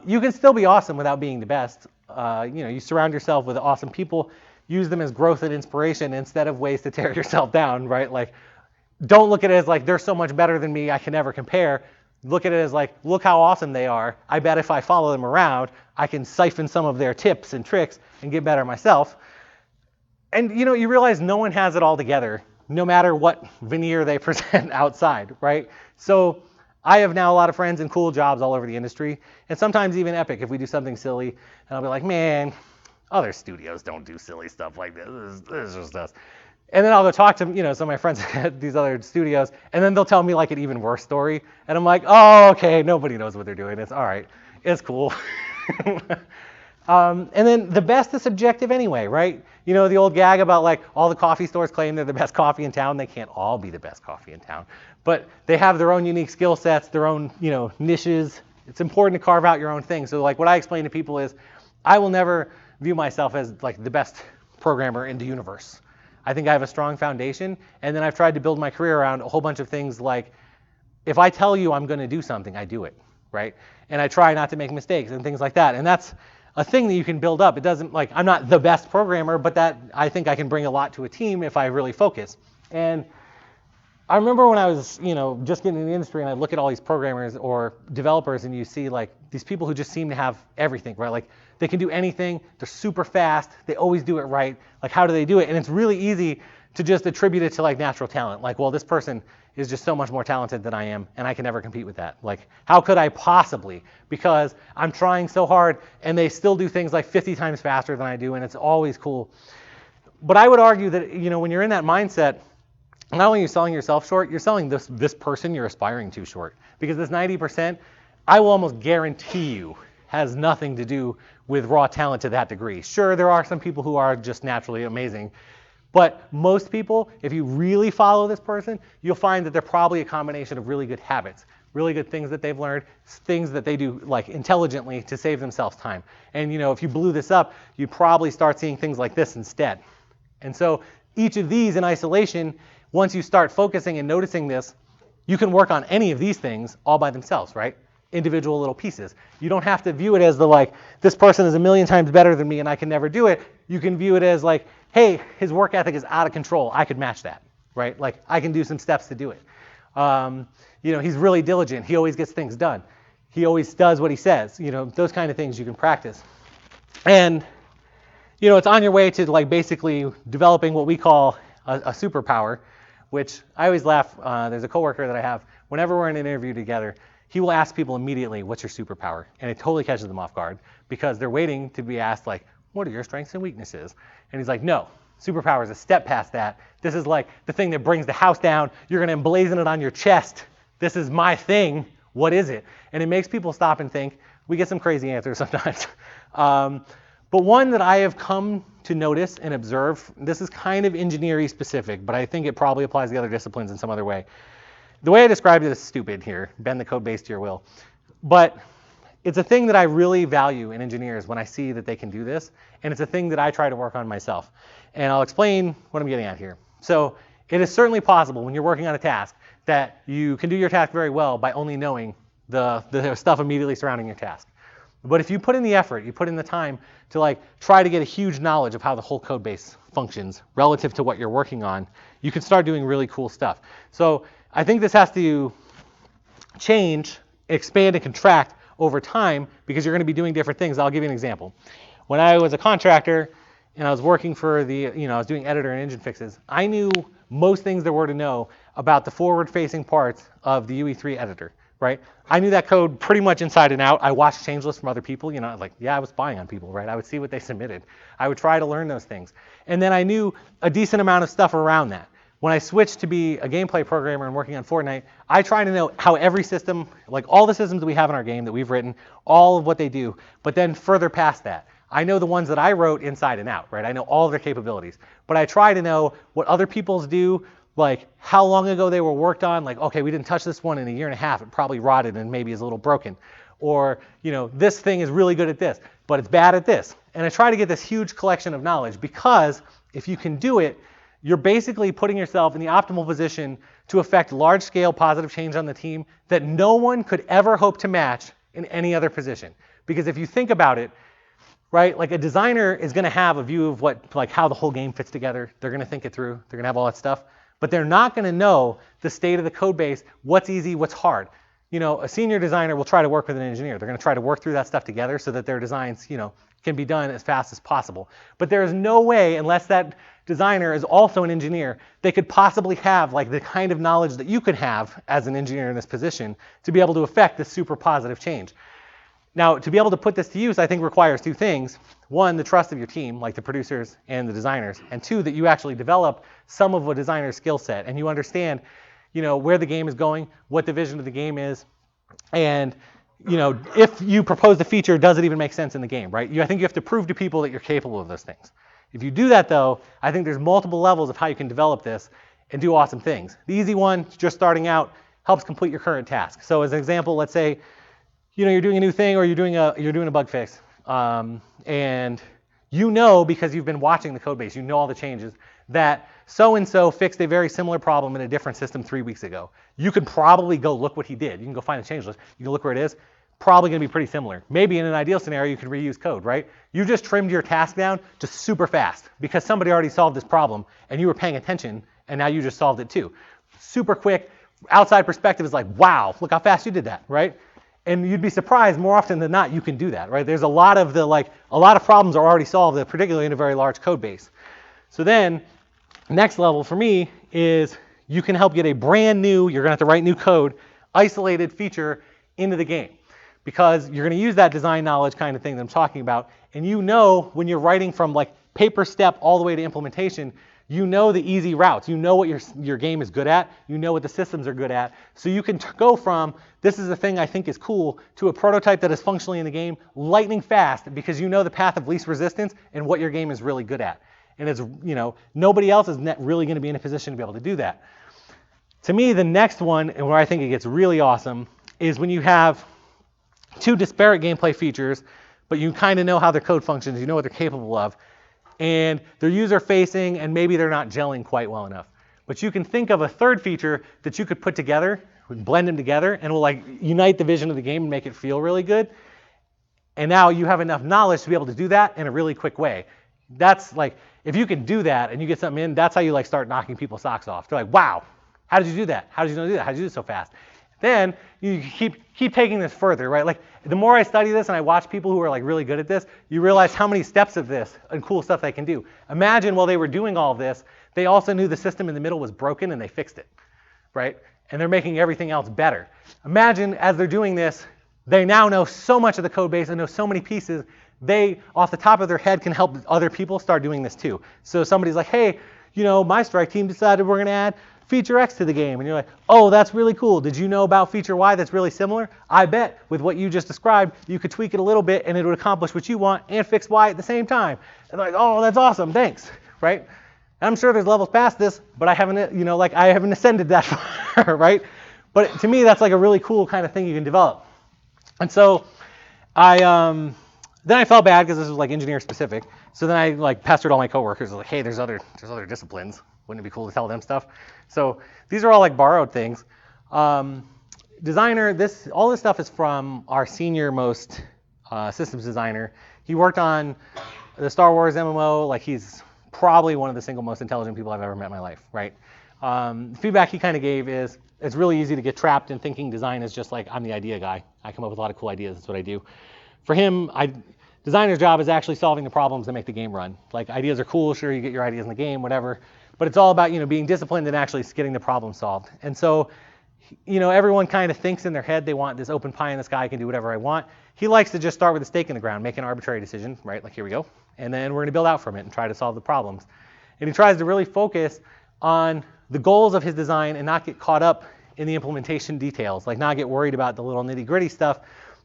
you can still be awesome without being the best. You know, you surround yourself with awesome people, use them as growth and inspiration instead of ways to tear yourself down, right? Like, don't look at it as like, they're so much better than me, I can never compare. Look at it as like, look how awesome they are. I bet if I follow them around, I can siphon some of their tips and tricks and get better myself. And, you know, you realize no one has it all together, no matter what veneer they present outside, right? So I have now a lot of friends in cool jobs all over the industry, and sometimes even epic if we do something silly, and I'll be like, man, other studios don't do silly stuff like this. This is just us. And then I'll go talk to, you know, some of my friends at these other studios, and then they'll tell me like an even worse story, and I'm like, oh, okay, nobody knows what they're doing. It's all right. It's cool. And then the best is subjective anyway, right? You know, the old gag about like all the coffee stores claim they're the best coffee in town. They can't all be the best coffee in town, but they have their own unique skill sets, their own, you know, niches. It's important to carve out your own thing. So like what I explain to people is I will never view myself as like the best programmer in the universe. I think I have a strong foundation, and then I've tried to build my career around a whole bunch of things like if I tell you I'm going to do something, I do it, right? And I try not to make mistakes and things like that. And that's a thing that you can build up. It doesn't, like, I'm not the best programmer, but that I think I can bring a lot to a team if I really focus. And I remember when I was, you know, just getting in the industry and I look at all these programmers or developers and you see like these people who just seem to have everything, right? Like they can do anything, they're super fast, they always do it right. Like how do they do it? And it's really easy to just attribute it to like natural talent. Like, well, this person is just so much more talented than I am, and I can never compete with that. Like, how could I possibly? Because I'm trying so hard, and they still do things like 50 times faster than I do, and it's always cool. But I would argue that, when you're in that mindset, not only are you selling yourself short, you're selling this person you're aspiring to short. Because this 90%, I will almost guarantee you, has nothing to do with raw talent to that degree. Sure, there are some people who are just naturally amazing, but most people, if you really follow this person, you'll find that they're probably a combination of really good habits, really good things that they've learned, things that they do like intelligently to save themselves time. And if you blew this up, you'd probably start seeing things like this instead. And so each of these in isolation, once you start focusing and noticing this, you can work on any of these things all by themselves, right? Individual little pieces. You don't have to view it as this person is a million times better than me and I can never do it. You can view it as like, hey, his work ethic is out of control. I could match that, right? Like, I can do some steps to do it. He's really diligent. He always gets things done. He always does what he says. Those kind of things you can practice. And, it's on your way to basically developing what we call a superpower, which I always laugh. There's a coworker that I have. Whenever we're in an interview together, he will ask people immediately, what's your superpower? And it totally catches them off guard because they're waiting to be asked, what are your strengths and weaknesses? And he's like, no, superpower is a step past that. This is like the thing that brings the house down. You're going to emblazon it on your chest. This is my thing. What is it? And it makes people stop and think. We get some crazy answers sometimes. But one that I have come to notice and observe, this is kind of engineering specific, but I think it probably applies to other disciplines in some other way. The way I described it is stupid here, bend the code base to your will. But it's a thing that I really value in engineers when I see that they can do this, and it's a thing that I try to work on myself. And I'll explain what I'm getting at here. So it is certainly possible when you're working on a task that you can do your task very well by only knowing the stuff immediately surrounding your task. But if you put in the effort, you put in the time to try to get a huge knowledge of how the whole code base functions relative to what you're working on, you can start doing really cool stuff. So I think this has to change, expand, and contract over time because you're going to be doing different things. I'll give you an example. When I was a contractor and I was working for I was doing editor and engine fixes, I knew most things there were to know about the forward-facing parts of the UE3 editor, right? I knew that code pretty much inside and out. I watched change lists from other people. I was spying on people, right? I would see what they submitted. I would try to learn those things. And then I knew a decent amount of stuff around that. When I switched to be a gameplay programmer and working on Fortnite, I try to know how every system, all the systems that we have in our game that we've written, all of what they do, but then further past that. I know the ones that I wrote inside and out, right? I know all of their capabilities, but I try to know what other people's do, how long ago they were worked on, okay, we didn't touch this one in a year and a half, it probably rotted and maybe is a little broken. Or, this thing is really good at this, but it's bad at this. And I try to get this huge collection of knowledge because if you can do it, you're basically putting yourself in the optimal position to affect large-scale positive change on the team that no one could ever hope to match in any other position. Because if you think about it, right, a designer is going to have a view of how the whole game fits together. They're going to think it through. They're going to have all that stuff. But they're not going to know the state of the code base, what's easy, what's hard. A senior designer will try to work with an engineer. They're going to try to work through that stuff together so that their designs, can be done as fast as possible. But there is no way, unless that designer is also an engineer, they could possibly have the kind of knowledge that you could have as an engineer in this position to be able to affect this super positive change. Now, to be able to put this to use, I think requires two things. One, the trust of your team, like the producers and the designers. And two, that you actually develop some of a designer's skill set and you understand, where the game is going, what the vision of the game is, and if you propose the feature, does it even make sense in the game, right? I think you have to prove to people that you're capable of those things. If you do that, though, I think there's multiple levels of how you can develop this and do awesome things. The easy one, just starting out, helps complete your current task. So as an example, let's say, you're doing a new thing or you're doing a bug fix, and because you've been watching the code base, you know all the changes, that so-and-so fixed a very similar problem in a different system 3 weeks ago. You could probably go look what he did. You can go find the change list. You can look where it is. Probably going to be pretty similar. Maybe in an ideal scenario, you could reuse code, right? You just trimmed your task down to super fast because somebody already solved this problem and you were paying attention and now you just solved it too. Super quick. Outside perspective is like, wow, look how fast you did that, right? And you'd be surprised more often than not you can do that, right? There's a lot of problems are already solved, particularly in a very large code base. So then, next level for me is, you can help get a brand new, you're going to have to write new code, isolated feature into the game. Because you're going to use that design knowledge kind of thing that I'm talking about, and you know when you're writing from like paper step all the way to implementation, you know the easy routes. You know what your game is good at. You know what the systems are good at. So you can go from, this is the thing I think is cool, to a prototype that is functionally in the game, lightning fast, because you know the path of least resistance and what your game is really good at. And it's, nobody else is really going to be in a position to be able to do that. To me, the next one, and where I think it gets really awesome, is when you have two disparate gameplay features, but you kind of know how their code functions, you know what they're capable of, and they're user-facing, and maybe they're not gelling quite well enough. But you can think of a third feature that you could put together, blend them together, and will like unite the vision of the game and make it feel really good. And now you have enough knowledge to be able to do that in a really quick way. That's like, if you can do that and you get something in, that's how you like start knocking people's socks off. They're like, wow, how did you do that? How did you know do that? How did you do it so fast? Then you keep taking this further, right? Like the more I study this and I watch people who are like really good at this, you realize how many steps of this and cool stuff they can do. Imagine while they were doing all of this, they also knew the system in the middle was broken and they fixed it, right? And they're making everything else better. Imagine as they're doing this, they now know so much of the code base and know so many pieces, they off the top of their head can help other people start doing this too. So somebody's like, hey, my strike team decided we're going to add feature X to the game, and you're like, oh, that's really cool. Did you know about feature Y that's really similar? I bet with what you just described, you could tweak it a little bit and it would accomplish what you want and fix Y at the same time. And they're like, oh, that's awesome, thanks, right? And I'm sure there's levels past this, but I haven't, I haven't ascended that far, right? But to me, that's like a really cool kind of thing you can develop. And so then I felt bad because this was like engineer specific. So then I like pestered all my coworkers, like, hey, there's other disciplines. Wouldn't it be cool to tell them stuff? So these are all like borrowed things. Designer, all this stuff is from our senior most systems designer. He worked on the Star Wars MMO. Like he's probably one of the single most intelligent people I've ever met in my life, right? The feedback he kind of gave is it's really easy to get trapped in thinking design is just like I'm the idea guy. I come up with a lot of cool ideas. That's what I do. For him, designer's job is actually solving the problems that make the game run. Like ideas are cool, sure, you get your ideas in the game, whatever. But it's all about being disciplined and actually getting the problem solved. And so, everyone kind of thinks in their head they want this open pie in the sky, I can do whatever I want. He likes to just start with a stake in the ground, make an arbitrary decision, right? Like here we go. And then we're going to build out from it and try to solve the problems. And he tries to really focus on the goals of his design and not get caught up in the implementation details, like not get worried about the little nitty-gritty stuff,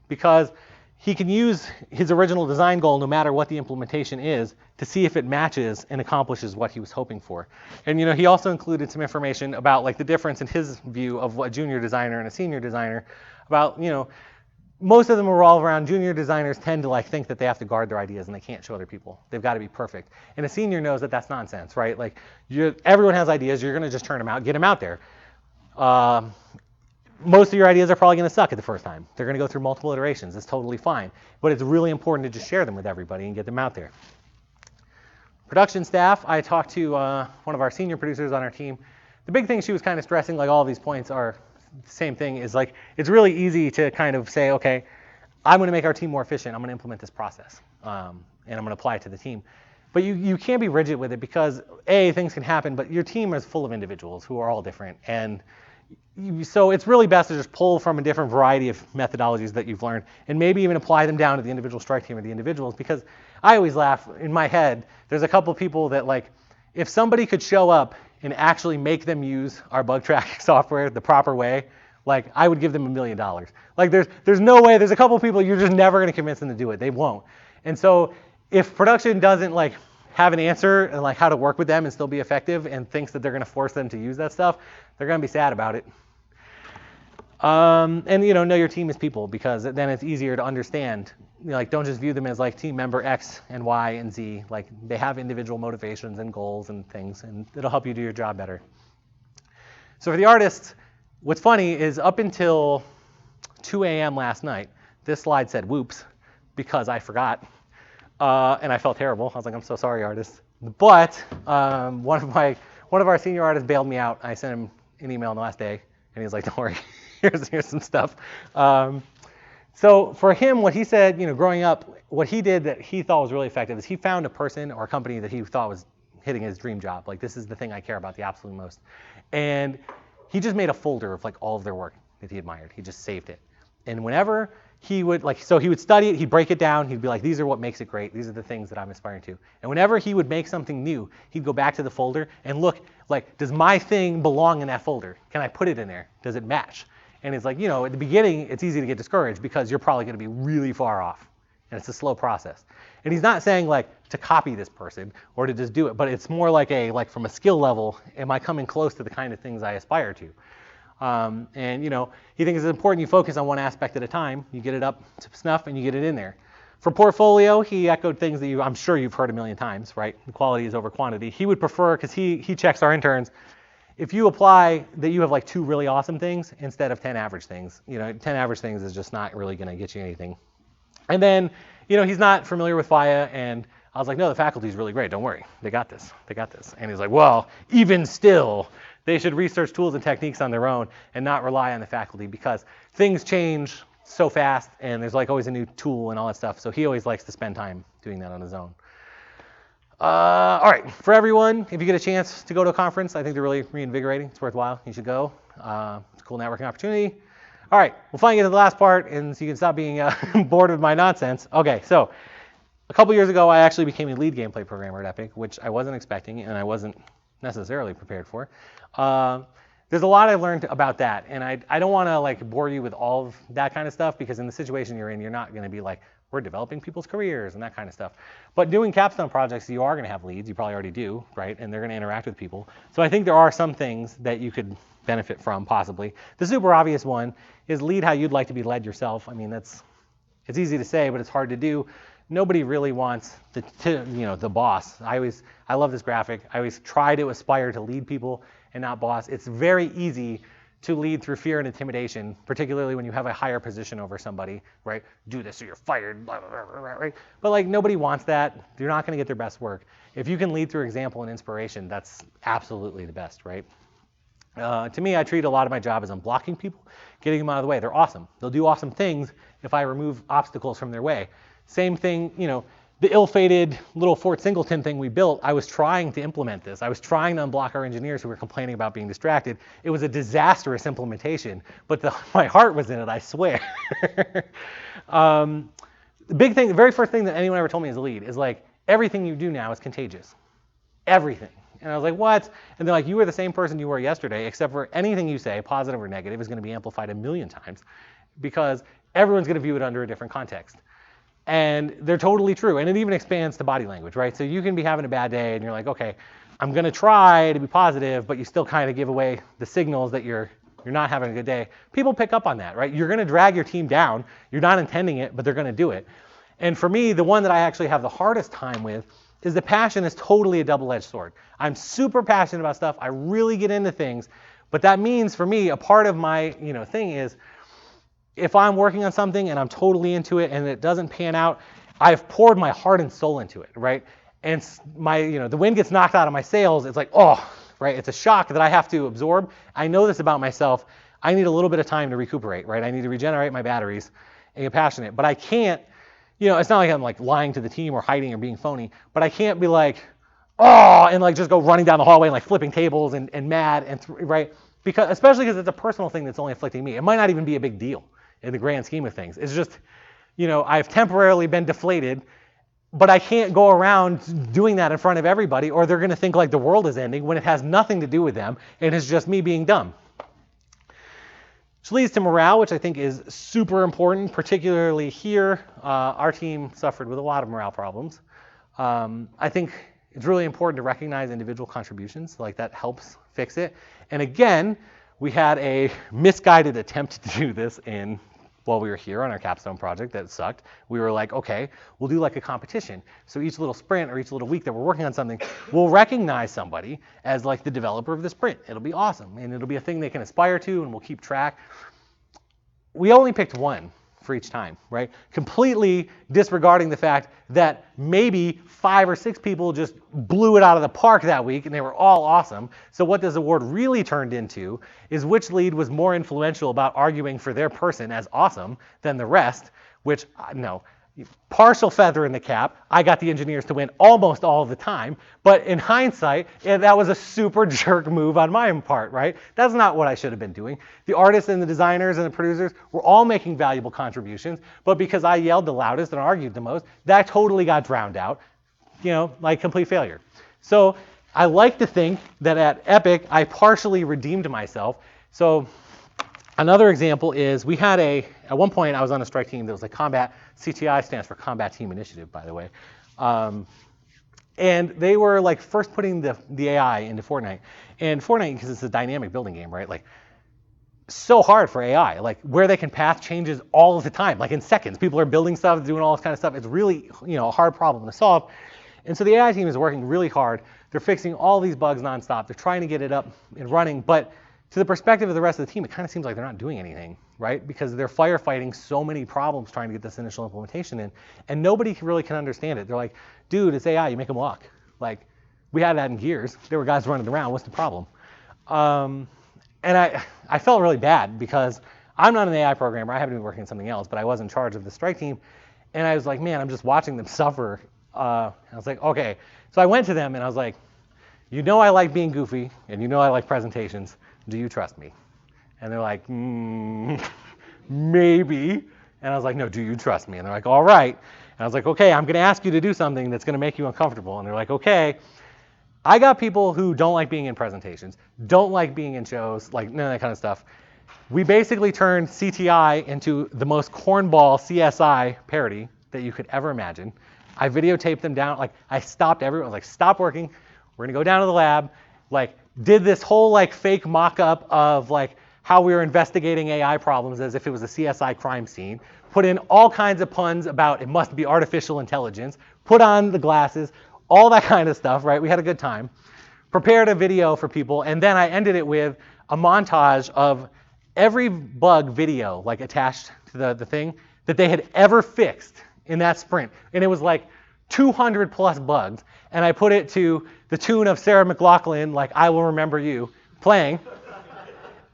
because he can use his original design goal, no matter what the implementation is, to see if it matches and accomplishes what he was hoping for. And he also included some information about like the difference in his view of what a junior designer and a senior designer, about most of them revolve around junior designers tend to like think that they have to guard their ideas and they can't show other people. They've got to be perfect. And a senior knows that that's nonsense, right? Like everyone has ideas, you're going to just turn them out, get them out there. Most of your ideas are probably going to suck at the first time. They're going to go through multiple iterations. It's totally fine. But it's really important to just share them with everybody and get them out there. Production staff, I talked to one of our senior producers on our team. The big thing she was kind of stressing, like all of these points are the same thing, is like it's really easy to kind of say, okay, I'm going to make our team more efficient. I'm going to implement this process, and I'm going to apply it to the team. But you can't be rigid with it because, A, things can happen, but your team is full of individuals who are all different. And so it's really best to just pull from a different variety of methodologies that you've learned and maybe even apply them down to the individual strike team or the individuals, because I always laugh in my head. There's a couple people that like, if somebody could show up and actually make them use our bug tracking software the proper way, like I would give them $1 million. Like there's no way, there's a couple people you're just never going to convince them to do it. They won't. And so if production doesn't like have an answer and like how to work with them and still be effective and thinks that they're going to force them to use that stuff, they're going to be sad about it. And know your team as people, because then it's easier to understand. Like don't just view them as like team member X and Y and Z. Like they have individual motivations and goals and things, and it'll help you do your job better. So for the artists, what's funny is up until 2 a.m. last night, this slide said whoops because I forgot. And I felt terrible. I was like, I'm so sorry, artists. But one of our senior artists bailed me out. I sent him an email on the last day, and he was like, don't worry, here's some stuff. So for him, what he said, growing up, what he did that he thought was really effective is he found a person or a company that he thought was hitting his dream job. Like, this is the thing I care about the absolute most. And he just made a folder of like all of their work that he admired. He just saved it. And whenever he would so he would study it, he'd break it down, he'd be like, these are what makes it great, these are the things that I'm aspiring to. And whenever he would make something new, he'd go back to the folder and look, like, does my thing belong in that folder? Can I put it in there? Does it match? And it's like, you know, at the beginning, it's easy to get discouraged because you're probably going to be really far off. And it's a slow process. And he's not saying like to copy this person or to just do it, but it's more like from a skill level, am I coming close to the kind of things I aspire to? And, you know, he thinks it's important you focus on one aspect at a time. You get it up to snuff and you get it in there. For portfolio, he echoed things that I'm sure you've heard a million times, right? Quality is over quantity. He would prefer, because he checks our interns, if you apply that you have like 2 really awesome things instead of 10 average things. You know, 10 average things is just not really going to get you anything. And then, you know, he's not familiar with FIEA, and I was like, no, the faculty is really great. Don't worry. They got this. They got this. And he's like, well, even still, they should research tools and techniques on their own and not rely on the faculty because things change so fast and there's like always a new tool and all that stuff. So he always likes to spend time doing that on his own. All right, for everyone, if you get a chance to go to a conference, I think they're really reinvigorating. It's worthwhile. You should go. It's a cool networking opportunity. All right, we'll finally get to the last part, and so you can stop being bored with my nonsense. Okay, so a couple years ago, I actually became a lead gameplay programmer at Epic, which I wasn't expecting and I wasn't necessarily prepared for. There's a lot I learned about that, and I don't want to like bore you with all of that kind of stuff because in the situation you're in, you're not going to be like, we're developing people's careers and that kind of stuff. But doing capstone projects, you are going to have leads. You probably already do, right? And they're going to interact with people. So I think there are some things that you could benefit from possibly. The super obvious one is lead how you'd like to be led yourself. I mean, it's easy to say, but it's hard to do. Nobody really wants the boss. I love this graphic. I always try to aspire to lead people and not boss. It's very easy to lead through fear and intimidation, particularly when you have a higher position over somebody, right? Do this or you're fired, blah, blah, blah, blah, right? But like nobody wants that. You're not going to get their best work. If you can lead through example and inspiration, that's absolutely the best, right? To me, I treat a lot of my job as I'm blocking people, getting them out of the way. They're awesome. They'll do awesome things if I remove obstacles from their way. Same thing, you know, the ill-fated little Fort Singleton thing we built, I was trying to implement this. I was trying to unblock our engineers who were complaining about being distracted. It was a disastrous implementation, but my heart was in it, I swear. The big thing, the very first thing that anyone ever told me as a lead is like, everything you do now is contagious. Everything. And I was like, what? And they're like, you were the same person you were yesterday, except for anything you say, positive or negative, is going to be amplified a million times because everyone's going to view it under a different context. And they're totally true. And it even expands to body language, right? So you can be having a bad day and you're like, okay, I'm going to try to be positive, but you still kind of give away the signals that you're not having a good day. People pick up on that, right? You're going to drag your team down. You're not intending it, but they're going to do it. And for me, the one that I actually have the hardest time with is the passion is totally a double-edged sword. I'm super passionate about stuff. I really get into things. But that means for me, a part of my thing is, if I'm working on something and I'm totally into it and it doesn't pan out, I've poured my heart and soul into it, right? And the wind gets knocked out of my sails. It's like, oh, right? It's a shock that I have to absorb. I know this about myself. I need a little bit of time to recuperate, right? I need to regenerate my batteries and get passionate. But I can't, it's not like I'm like lying to the team or hiding or being phony, but I can't be like, oh, and like just go running down the hallway and like flipping tables and mad and right? Especially because it's a personal thing that's only afflicting me. It might not even be a big deal in the grand scheme of things. It's just, I've temporarily been deflated, but I can't go around doing that in front of everybody or they're going to think like the world is ending when it has nothing to do with them and it's just me being dumb. Which leads to morale, which I think is super important, particularly here. Our team suffered with a lot of morale problems. I think it's really important to recognize individual contributions, like that helps fix it. And again, we had a misguided attempt to do this while we were here on our capstone project that sucked. We were like, okay, we'll do like a competition. So each little sprint or each little week that we're working on something, we'll recognize somebody as like the developer of the sprint. It'll be awesome. And it'll be a thing they can aspire to and we'll keep track. We only picked one for each time, right? Completely disregarding the fact that maybe 5 or 6 people just blew it out of the park that week and they were all awesome. So what this award really turned into is which lead was more influential about arguing for their person as awesome than the rest, which no, partial feather in the cap. I got the engineers to win almost all the time, but in hindsight, that was a super jerk move on my part, right? That's not what I should have been doing. The artists and the designers and the producers were all making valuable contributions, but because I yelled the loudest and argued the most, that totally got drowned out, like complete failure. So I like to think that at Epic, I partially redeemed myself. So another example is we had at one point I was on a strike team that was like combat, CTI stands for Combat Team Initiative, by the way. And they were like first putting the AI into Fortnite. And Fortnite, because it's a dynamic building game, right? Like so hard for AI, like where they can path changes all of the time, like in seconds. People are building stuff, doing all this kind of stuff. It's really, a hard problem to solve. And so the AI team is working really hard. They're fixing all these bugs nonstop. They're trying to get it up and running, but to the perspective of the rest of the team, it kind of seems like they're not doing anything, right? Because they're firefighting so many problems trying to get this initial implementation in, and nobody really can understand it. They're like, dude, it's AI, you make them walk. Like, we had that in Gears. There were guys running around, what's the problem? And I felt really bad because I'm not an AI programmer. I haven't been working on something else, but I was in charge of the strike team. And I was like, man, I'm just watching them suffer. I was like, okay. So I went to them and I was like, I like being goofy, and I like presentations. Do you trust me? And they're like, maybe. And I was like, no, do you trust me? And they're like, all right. And I was like, okay, I'm going to ask you to do something that's going to make you uncomfortable. And they're like, okay. I got people who don't like being in presentations, don't like being in shows, like none of that kind of stuff. We basically turned CTI into the most cornball CSI parody that you could ever imagine. I videotaped them down. Like, I stopped everyone. I was like, stop working. We're going to go down to the lab. Like, did this whole like fake mock-up of like how we were investigating AI problems as if it was a CSI crime scene. Put in all kinds of puns about it must be artificial intelligence. Put on the glasses, all that kind of stuff, right? We had a good time. Prepared a video for people, and then I ended it with a montage of every bug video like attached to the thing that they had ever fixed in that sprint. And it was like 200 plus bugs. And I put it to the tune of Sarah McLachlan, like I Will Remember You, playing.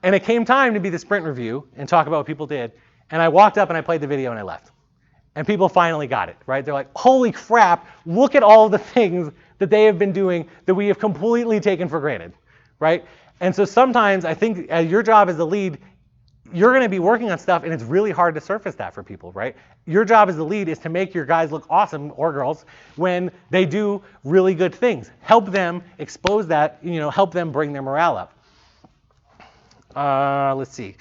And it came time to be the sprint review and talk about what people did. And I walked up and I played the video and I left. And people finally got it, right? They're like, holy crap, look at all the things that they have been doing that we have completely taken for granted, right? And so sometimes I think your job as the lead, you're going to be working on stuff and it's really hard to surface that for people, right? Your job as the lead is to make your guys look awesome, or girls, when they do really good things. Help them expose that, help them bring their morale up. Let's see.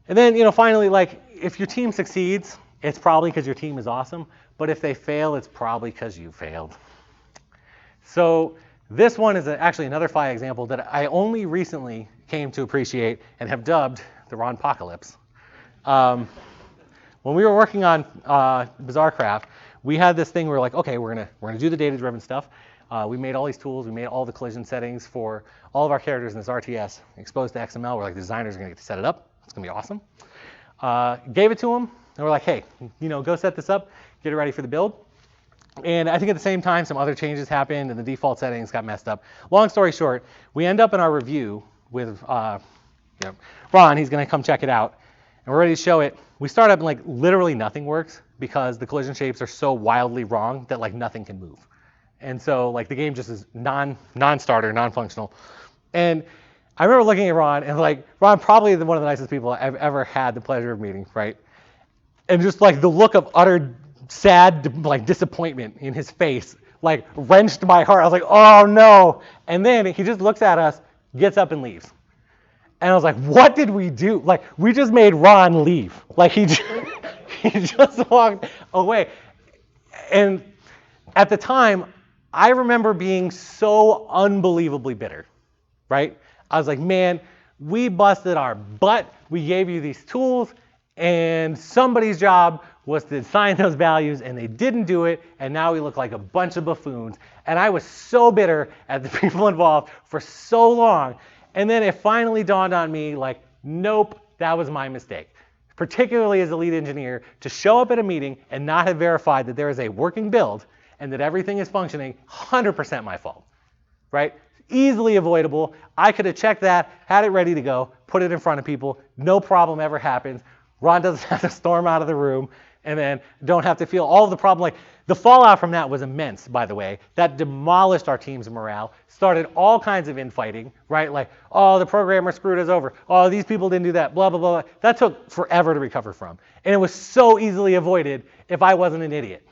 And then, finally, like, if your team succeeds, it's probably because your team is awesome. But if they fail, it's probably because you failed. So this one is actually another FIEA example that I only recently came to appreciate and have dubbed the Ron-pocalypse. When we were working on BizarreCraft, we had this thing where we're like, okay, we're gonna do the data-driven stuff. We made all these tools. We made all the collision settings for all of our characters in this RTS exposed to XML. We're like, the designers are gonna get to set it up. It's gonna be awesome. Gave it to them, and we're like, hey, go set this up, get it ready for the build. And I think at the same time, some other changes happened, and the default settings got messed up. Long story short, we end up in our review with Ron. He's gonna come check it out, and we're ready to show it. We start up and like literally nothing works because the collision shapes are so wildly wrong that like nothing can move. And so like the game just is non-starter, non-functional. And I remember looking at Ron and like, Ron probably one of the nicest people I've ever had the pleasure of meeting, right? And just like the look of utter sad like disappointment in his face, like wrenched my heart. I was like, oh no. And then he just looks at us, gets up and leaves. And I was like, what did we do? Like, we just made Ron leave. Like, he just walked away. And at the time, I remember being so unbelievably bitter, right? I was like, man, we busted our butt. We gave you these tools, and somebody's job was to assign those values, and they didn't do it, and now we look like a bunch of buffoons. And I was so bitter at the people involved for so long. And then it finally dawned on me, like, nope, that was my mistake. Particularly as a lead engineer, to show up at a meeting and not have verified that there is a working build and that everything is functioning, 100% my fault, right? Easily avoidable. I could have checked that, had it ready to go, put it in front of people, no problem ever happens. Ron doesn't have to storm out of the room, and then don't have to feel all of the problem. Like the fallout from that was immense, by the way. That demolished our team's morale, started all kinds of infighting, right? Like, oh, the programmer screwed us over. Oh, these people didn't do that, blah, blah, blah. That took forever to recover from. And it was so easily avoided if I wasn't an idiot,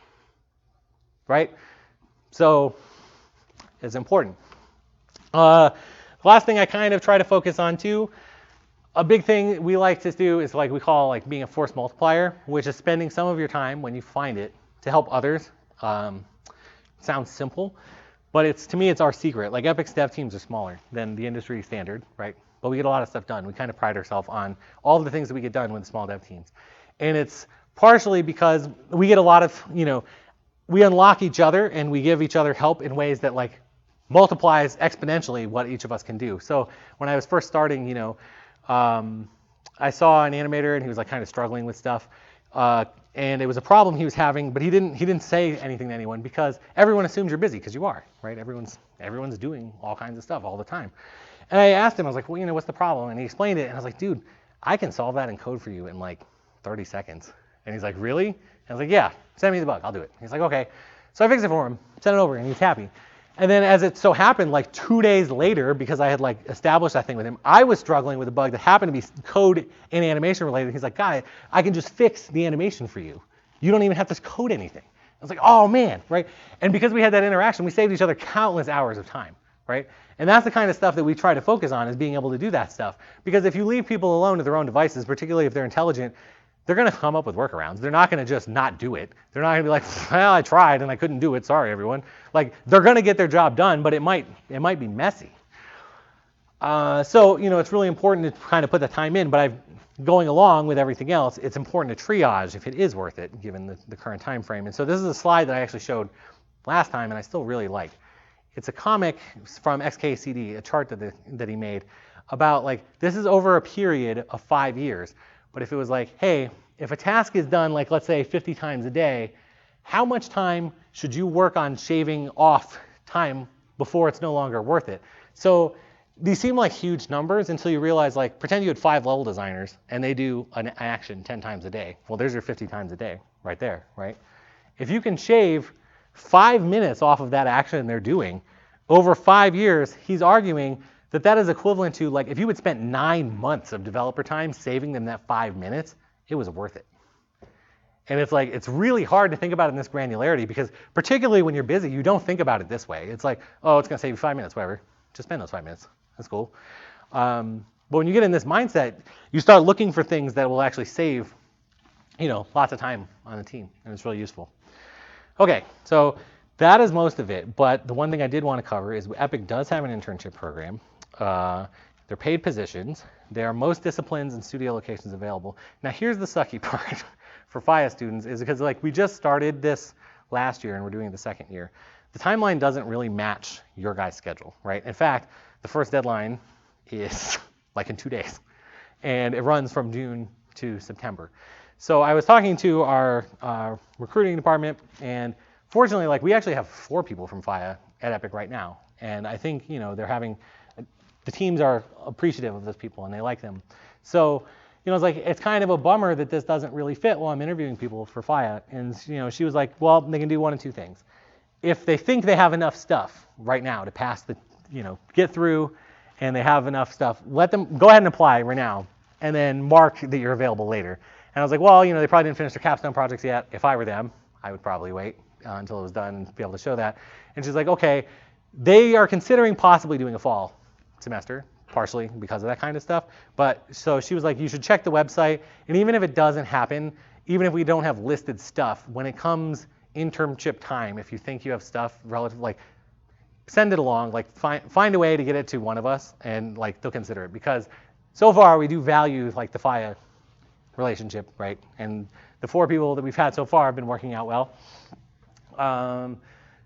right? So it's important. The last thing I kind of try to focus on too, a big thing we like to do is like we call like being a force multiplier, which is spending some of your time when you find it to help others. Sounds simple, but to me it's our secret. Like Epic's dev teams are smaller than the industry standard, right? But we get a lot of stuff done. We kind of pride ourselves on all of the things that we get done with the small dev teams. And it's partially because we get a lot of, we unlock each other and we give each other help in ways that like multiplies exponentially what each of us can do. So when I was first starting, I saw an animator and he was like kind of struggling with stuff. And it was a problem he was having, but he didn't say anything to anyone because everyone assumes you're busy because you are, right? Everyone's doing all kinds of stuff all the time. And I asked him, I was like, well, what's the problem? And he explained it, and I was like, dude, I can solve that in code for you in like 30 seconds. And he's like, really? And I was like, yeah, send me the bug, I'll do it. He's like, okay. So I fixed it for him, sent it over, and he's happy. And then as it so happened, like 2 days later, because I had like established that thing with him, I was struggling with a bug that happened to be code and animation related. He's like, guy, I can just fix the animation for you. You don't even have to code anything. I was like, oh man, right? And because we had that interaction, we saved each other countless hours of time, right? And that's the kind of stuff that we try to focus on, is being able to do that stuff. Because if you leave people alone to their own devices, particularly if they're intelligent, they're going to come up with workarounds. They're not going to just not do it. They're not going to be like, well, I tried and I couldn't do it. Sorry, everyone. Like, they're going to get their job done, but it might be messy. So, it's really important to kind of put the time in, but going along with everything else, it's important to triage if it is worth it, given the current time frame. And so this is a slide that I actually showed last time, and I still really like. It's a comic from XKCD, a chart that he made about like, this is over a period of 5 years. But if it was like, hey, if a task is done, like let's say 50 times a day, how much time should you work on shaving off time before it's no longer worth it? So these seem like huge numbers until you realize, like, pretend you had 5 level designers and they do an action 10 times a day. Well, there's your 50 times a day right there, right? If you can shave 5 minutes off of that action they're doing over 5 years, he's arguing that is equivalent to, like, if you had spent 9 months of developer time saving them that 5 minutes, it was worth it. And it's like, it's really hard to think about it in this granularity, because particularly when you're busy, you don't think about it this way. It's like, oh, it's going to save you 5 minutes, whatever. Just spend those 5 minutes. That's cool. But when you get in this mindset, you start looking for things that will actually save, lots of time on the team, and it's really useful. Okay, so that is most of it. But the one thing I did want to cover is Epic does have an internship program. They're paid positions. There are most disciplines and studio locations available. Now here's the sucky part for FIEA students, is because like we just started this last year and we're doing it the second year. The timeline doesn't really match your guys' schedule, right? In fact, the first deadline is like in 2 days, and it runs from June to September. So I was talking to our recruiting department, and fortunately, like, we actually have 4 people from FIEA at Epic right now, and I think they're having. The teams are appreciative of those people and they like them. So, it's like, it's kind of a bummer that this doesn't really fit while I'm interviewing people for FIEA. And, she was like, well, they can do one of 2 things. If they think they have enough stuff right now to pass get through, and they have enough stuff, let them go ahead and apply right now and then mark that you're available later. And I was like, well, they probably didn't finish their capstone projects yet. If I were them, I would probably wait until it was done and be able to show that. And she's like, okay, they are considering possibly doing a fall semester, partially because of that kind of stuff. But so she was like, you should check the website, and even if it doesn't happen, even if we don't have listed stuff, when it comes internship time, if you think you have stuff relative, like, send it along, like, find a way to get it to one of us, and like, they'll consider it, because so far we do value like the FIEA relationship, right? And the 4 people that we've had so far have been working out well.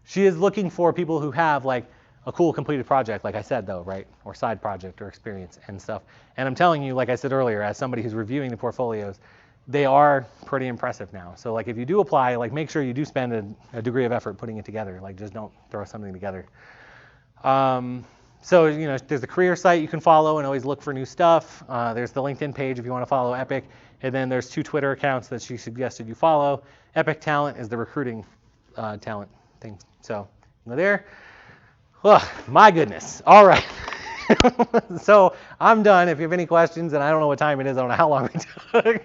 She is looking for people who have like a cool completed project, like I said, though, right? Or side project or experience and stuff. And I'm telling you, like I said earlier, as somebody who's reviewing the portfolios, they are pretty impressive now. So like, if you do apply, like, make sure you do spend a degree of effort putting it together. Like, just don't throw something together. So, there's the career site you can follow and always look for new stuff. There's the LinkedIn page if you want to follow Epic. And then there's 2 Twitter accounts that she suggested you follow. Epic Talent is the recruiting talent thing. So, there. Oh, my goodness. All right. So I'm done. If you have any questions, and I don't know what time it is, I don't know how long we took,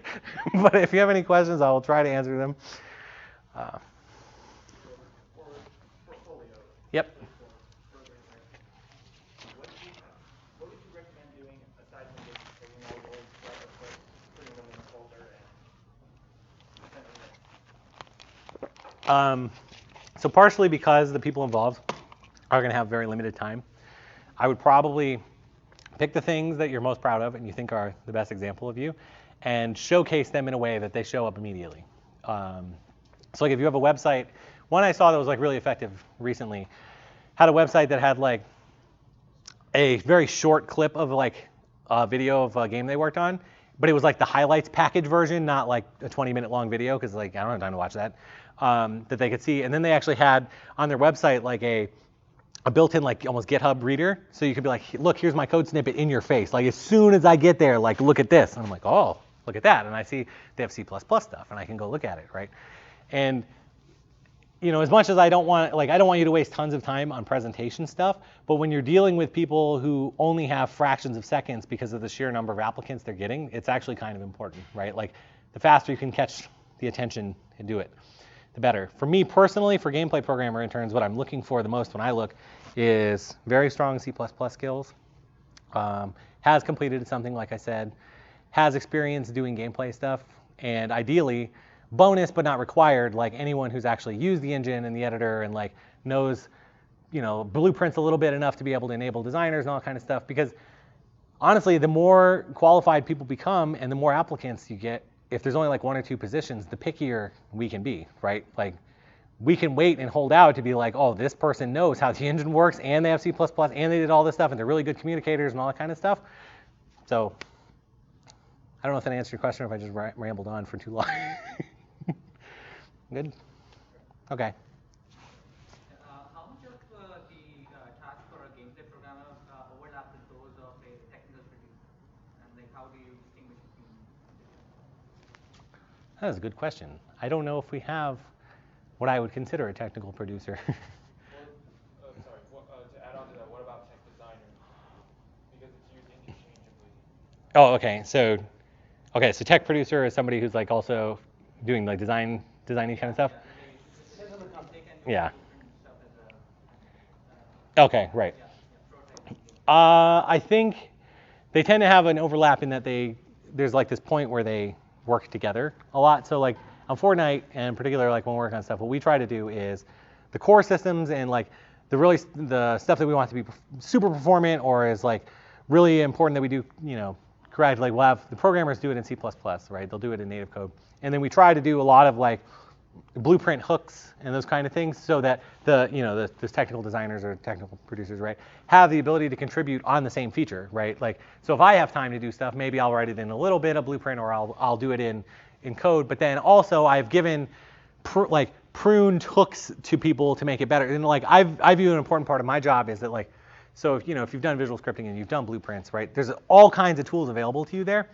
but if you have any questions, I will try to answer them. Yep. What would you recommend doing aside from just taking all the old stuff and putting them in a folder and sending it? So partially because the people involved are going to have very limited time, I would probably pick the things that you're most proud of and you think are the best example of you, and showcase them in a way that they show up immediately. So like if you have a website, one I saw that was like really effective recently, had a website that had like a very short clip of like a video of a game they worked on, but it was like the highlights package version, not like a 20-minute long video, because like I don't have time to watch that, that they could see. And then they actually had on their website like a built-in like almost GitHub reader, so you could be like, look, here's my code snippet in your face. Like as soon as I get there, like look at this, and I'm like, oh, look at that, and I see they have C++ stuff, and I can go look at it, right? And as much as I don't want you to waste tons of time on presentation stuff, but when you're dealing with people who only have fractions of seconds because of the sheer number of applicants they're getting, it's actually kind of important, right? Like the faster you can catch the attention and do it, the better. For me personally, for gameplay programmer interns, what I'm looking for the most when I look is very strong C++ skills, has completed something like I said, has experience doing gameplay stuff, and ideally, bonus but not required, like anyone who's actually used the engine and the editor and like knows, blueprints a little bit enough to be able to enable designers and all that kind of stuff. Because honestly, the more qualified people become and the more applicants you get, if there's only like 1 or 2 positions, the pickier we can be, right? Like we can wait and hold out to be like, oh, this person knows how the engine works and they have C++ and they did all this stuff and they're really good communicators and all that kind of stuff. So I don't know if that answered your question or if I just rambled on for too long. Good? Okay. How much of the task for a gameplay programmer overlap with those of a technical producer? And like, how do you distinguish between different? That is a good question. I don't know if we have what I would consider a technical producer. To add on to that, what about tech designer? Because it's used interchangeably. Oh, okay. So tech producer is somebody who's like also doing like designy kind of stuff. Yeah. Okay, right. I think they tend to have an overlap in that there's like this point where they work together a lot. So like on Fortnite, and in particular like when we're working on stuff, what we try to do is the core systems and like the stuff that we want to be super performant or is like really important that we do, correct. Like we'll have the programmers do it in C++, right? They'll do it in native code. And then we try to do a lot of like blueprint hooks and those kind of things so that the technical designers or technical producers, right, have the ability to contribute on the same feature, right? Like, so if I have time to do stuff, maybe I'll write it in a little bit of blueprint or I'll do it in code, but then also I've given pruned hooks to people to make it better. And like I view an important part of my job is that like, so if you've done visual scripting and you've done blueprints, right, there's all kinds of tools available to you there.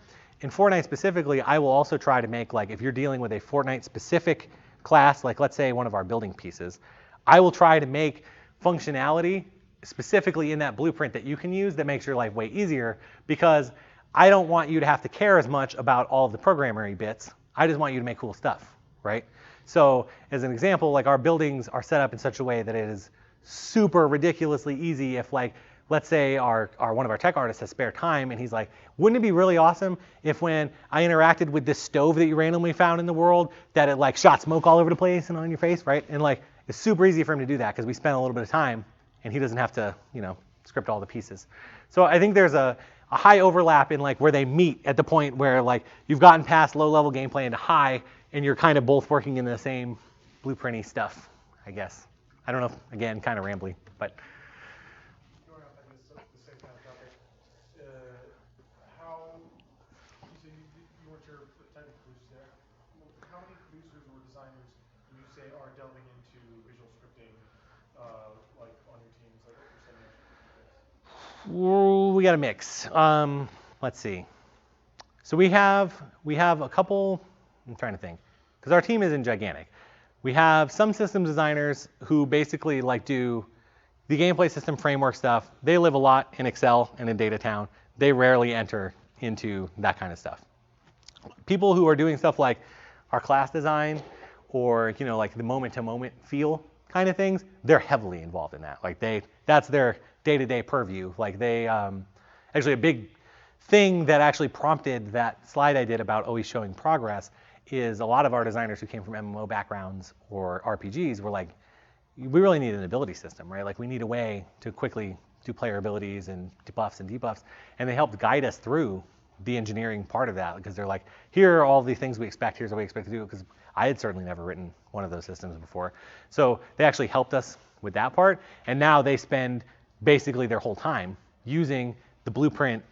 In Fortnite specifically, I will also try to make, like, if you're dealing with a Fortnite specific class, like let's say one of our building pieces, I will try to make functionality specifically in that blueprint that you can use that makes your life way easier, because I don't want you to have to care as much about all of the programmery bits. I just want you to make cool stuff, right? So as an example, like our buildings are set up in such a way that it is super ridiculously easy if like, let's say one of our tech artists has spare time and he's like, wouldn't it be really awesome if when I interacted with this stove that you randomly found in the world that it like shot smoke all over the place and on your face, right? And like it's super easy for him to do that because we spent a little bit of time and he doesn't have to, script all the pieces. So I think there's a high overlap in like where they meet at the point where like you've gotten past low level gameplay into high and you're kind of both working in the same blueprinty stuff, I guess. I don't know, again, kind of rambly, but. Going off the same kind of topic, you weren't your technical producers there. How many producers or designers would you say are delving into visual scripting, like on your teams? Like what percentage? Ooh, we got a mix. Let's see. So we have a couple. I'm trying to think, because our team isn't gigantic. We have some systems designers who basically like do the gameplay system framework stuff. They live a lot in Excel and in Datatown. They rarely enter into that kind of stuff. People who are doing stuff like our class design or like the moment-to-moment feel kind of things, they're heavily involved in that. Like that's their day-to-day purview. Like they actually a big thing that actually prompted that slide I did about always showing progress is a lot of our designers who came from MMO backgrounds or RPGs were like, we really need an ability system, right? Like we need a way to quickly do player abilities and buffs and debuffs. And they helped guide us through the engineering part of that because they're like, here are all the things we expect, here's what we expect to do, because I had certainly never written one of those systems before. So they actually helped us with that part. And now they spend basically their whole time using the blueprint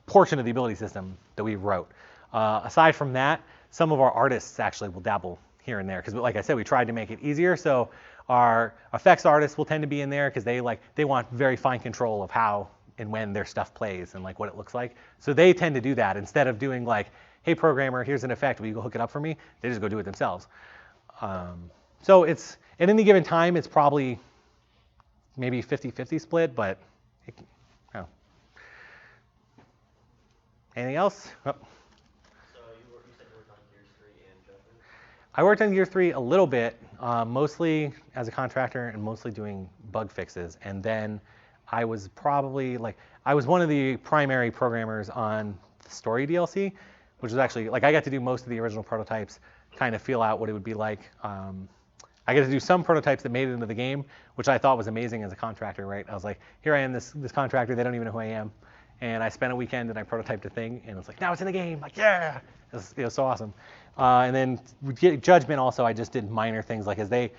portion of the ability system that we wrote. Aside from that, some of our artists actually will dabble here and there because, like I said, we tried to make it easier. So our effects artists will tend to be in there because they want very fine control of how and when their stuff plays and like what it looks like. So they tend to do that instead of doing like, hey programmer, here's an effect, will you go hook it up for me? They just go do it themselves. So it's at any given time, it's probably maybe 50-50 split, but oh. Anything else? Oh. So you said you worked on Gears 3 and Judgment? I worked on Gears 3 a little bit, mostly as a contractor and mostly doing bug fixes. And then I was probably I was one of the primary programmers on the story DLC, which was actually, I got to do most of the original prototypes, kind of feel out what it would be like. I got to do some prototypes that made it into the game, which I thought was amazing as a contractor, right? I was like, here I am, this contractor, they don't even know who I am. And I spent a weekend and I prototyped a thing, and it's like, now it's in the game, like, yeah! It was so awesome. And then with Judgment also, I just did minor things, like as they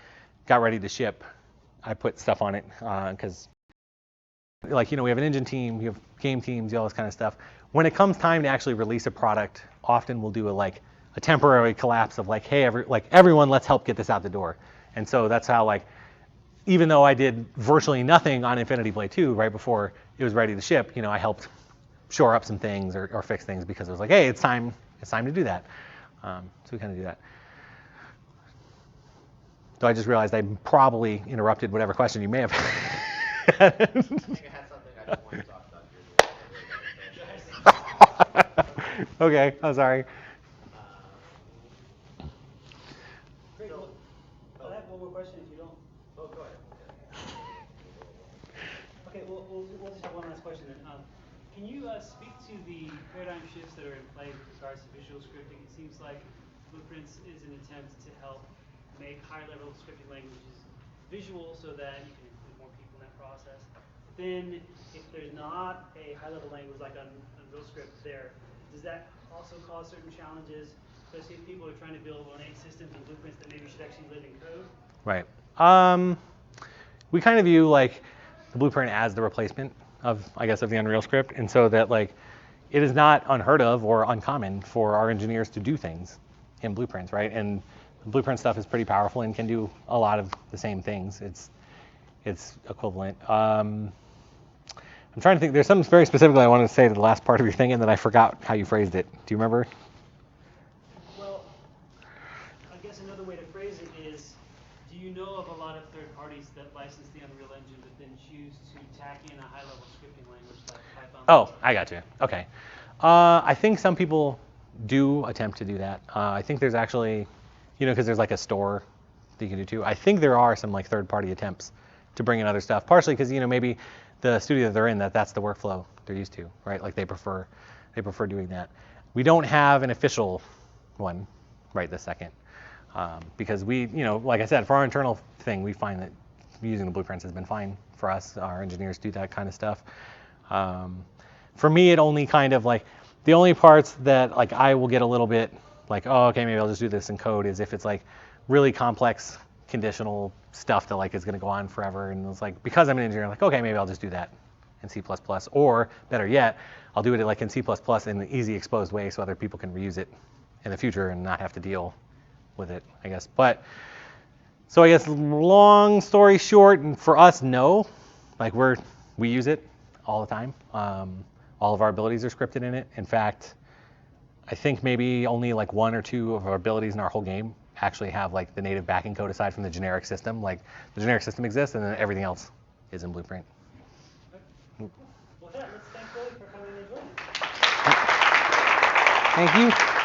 got ready to ship, I put stuff on it, because we have an engine team, we have game teams, all this kind of stuff. When it comes time to actually release a product, often we'll do a temporary collapse of hey, everyone, let's help get this out the door. And so that's how even though I did virtually nothing on Infinity Blade 2 right before it was ready to ship, I helped shore up some things or fix things because it was like, hey, it's time to do that. So we kind of do that. So I just realized I probably interrupted whatever question you may have had. I think I had something I didn't want to talk about. Okay, I'm sorry. Great. Well, I have one more question if you don't. Oh, go ahead. Okay, we'll just have one last question then. Can you speak to the paradigm shifts that are in play with regards to visual scripting? It seems like Blueprints is an attempt to help make high-level scripting languages visual so that you can include more people in that process. But then, if there's not a high-level language like Unreal Script there, does that also cause certain challenges, especially if people are trying to build ornate systems and blueprints that maybe should actually live in code? Right. We kind of view the blueprint as the replacement of the Unreal script, and so that it is not unheard of or uncommon for our engineers to do things in blueprints, right? And the blueprint stuff is pretty powerful and can do a lot of the same things. It's equivalent. I'm trying to think. There's something very specifically I wanted to say to the last part of your thing, and then I forgot how you phrased it. Do you remember? Well, I guess another way to phrase it is, do you know of a lot of third parties that license the Unreal Engine but then choose to tack in a high-level scripting language like Python? Oh, I got you. Okay. I think some people do attempt to do that. I think there's actually, because there's a store that you can do too. I think there are some third-party attempts to bring in other stuff, partially because maybe the studio that they're in, that's the workflow they're used to, right? They prefer doing that. We don't have an official one right this second because we, like I said, for our internal thing, we find that using the blueprints has been fine for us. Our engineers do that kind of stuff. For me, it only kind of the only parts that I will get a little bit oh, okay, maybe I'll just do this in code is if it's really complex conditional stuff that is going to go on forever, and it's because I'm an engineer, okay, maybe I'll just do that in C++, or better yet, I'll do it in C++ in an easy exposed way so other people can reuse it in the future and not have to deal with it, I guess. But so I guess long story short, and for us, no, we use it all the time. All of our abilities are scripted in it. In fact, I think maybe only like 1 or 2 of our abilities in our whole game actually have like the native backing code aside from the generic system. Like the generic system exists and then everything else is in Blueprint. Well, with that, let's thank Billy for coming and joining. Thank you.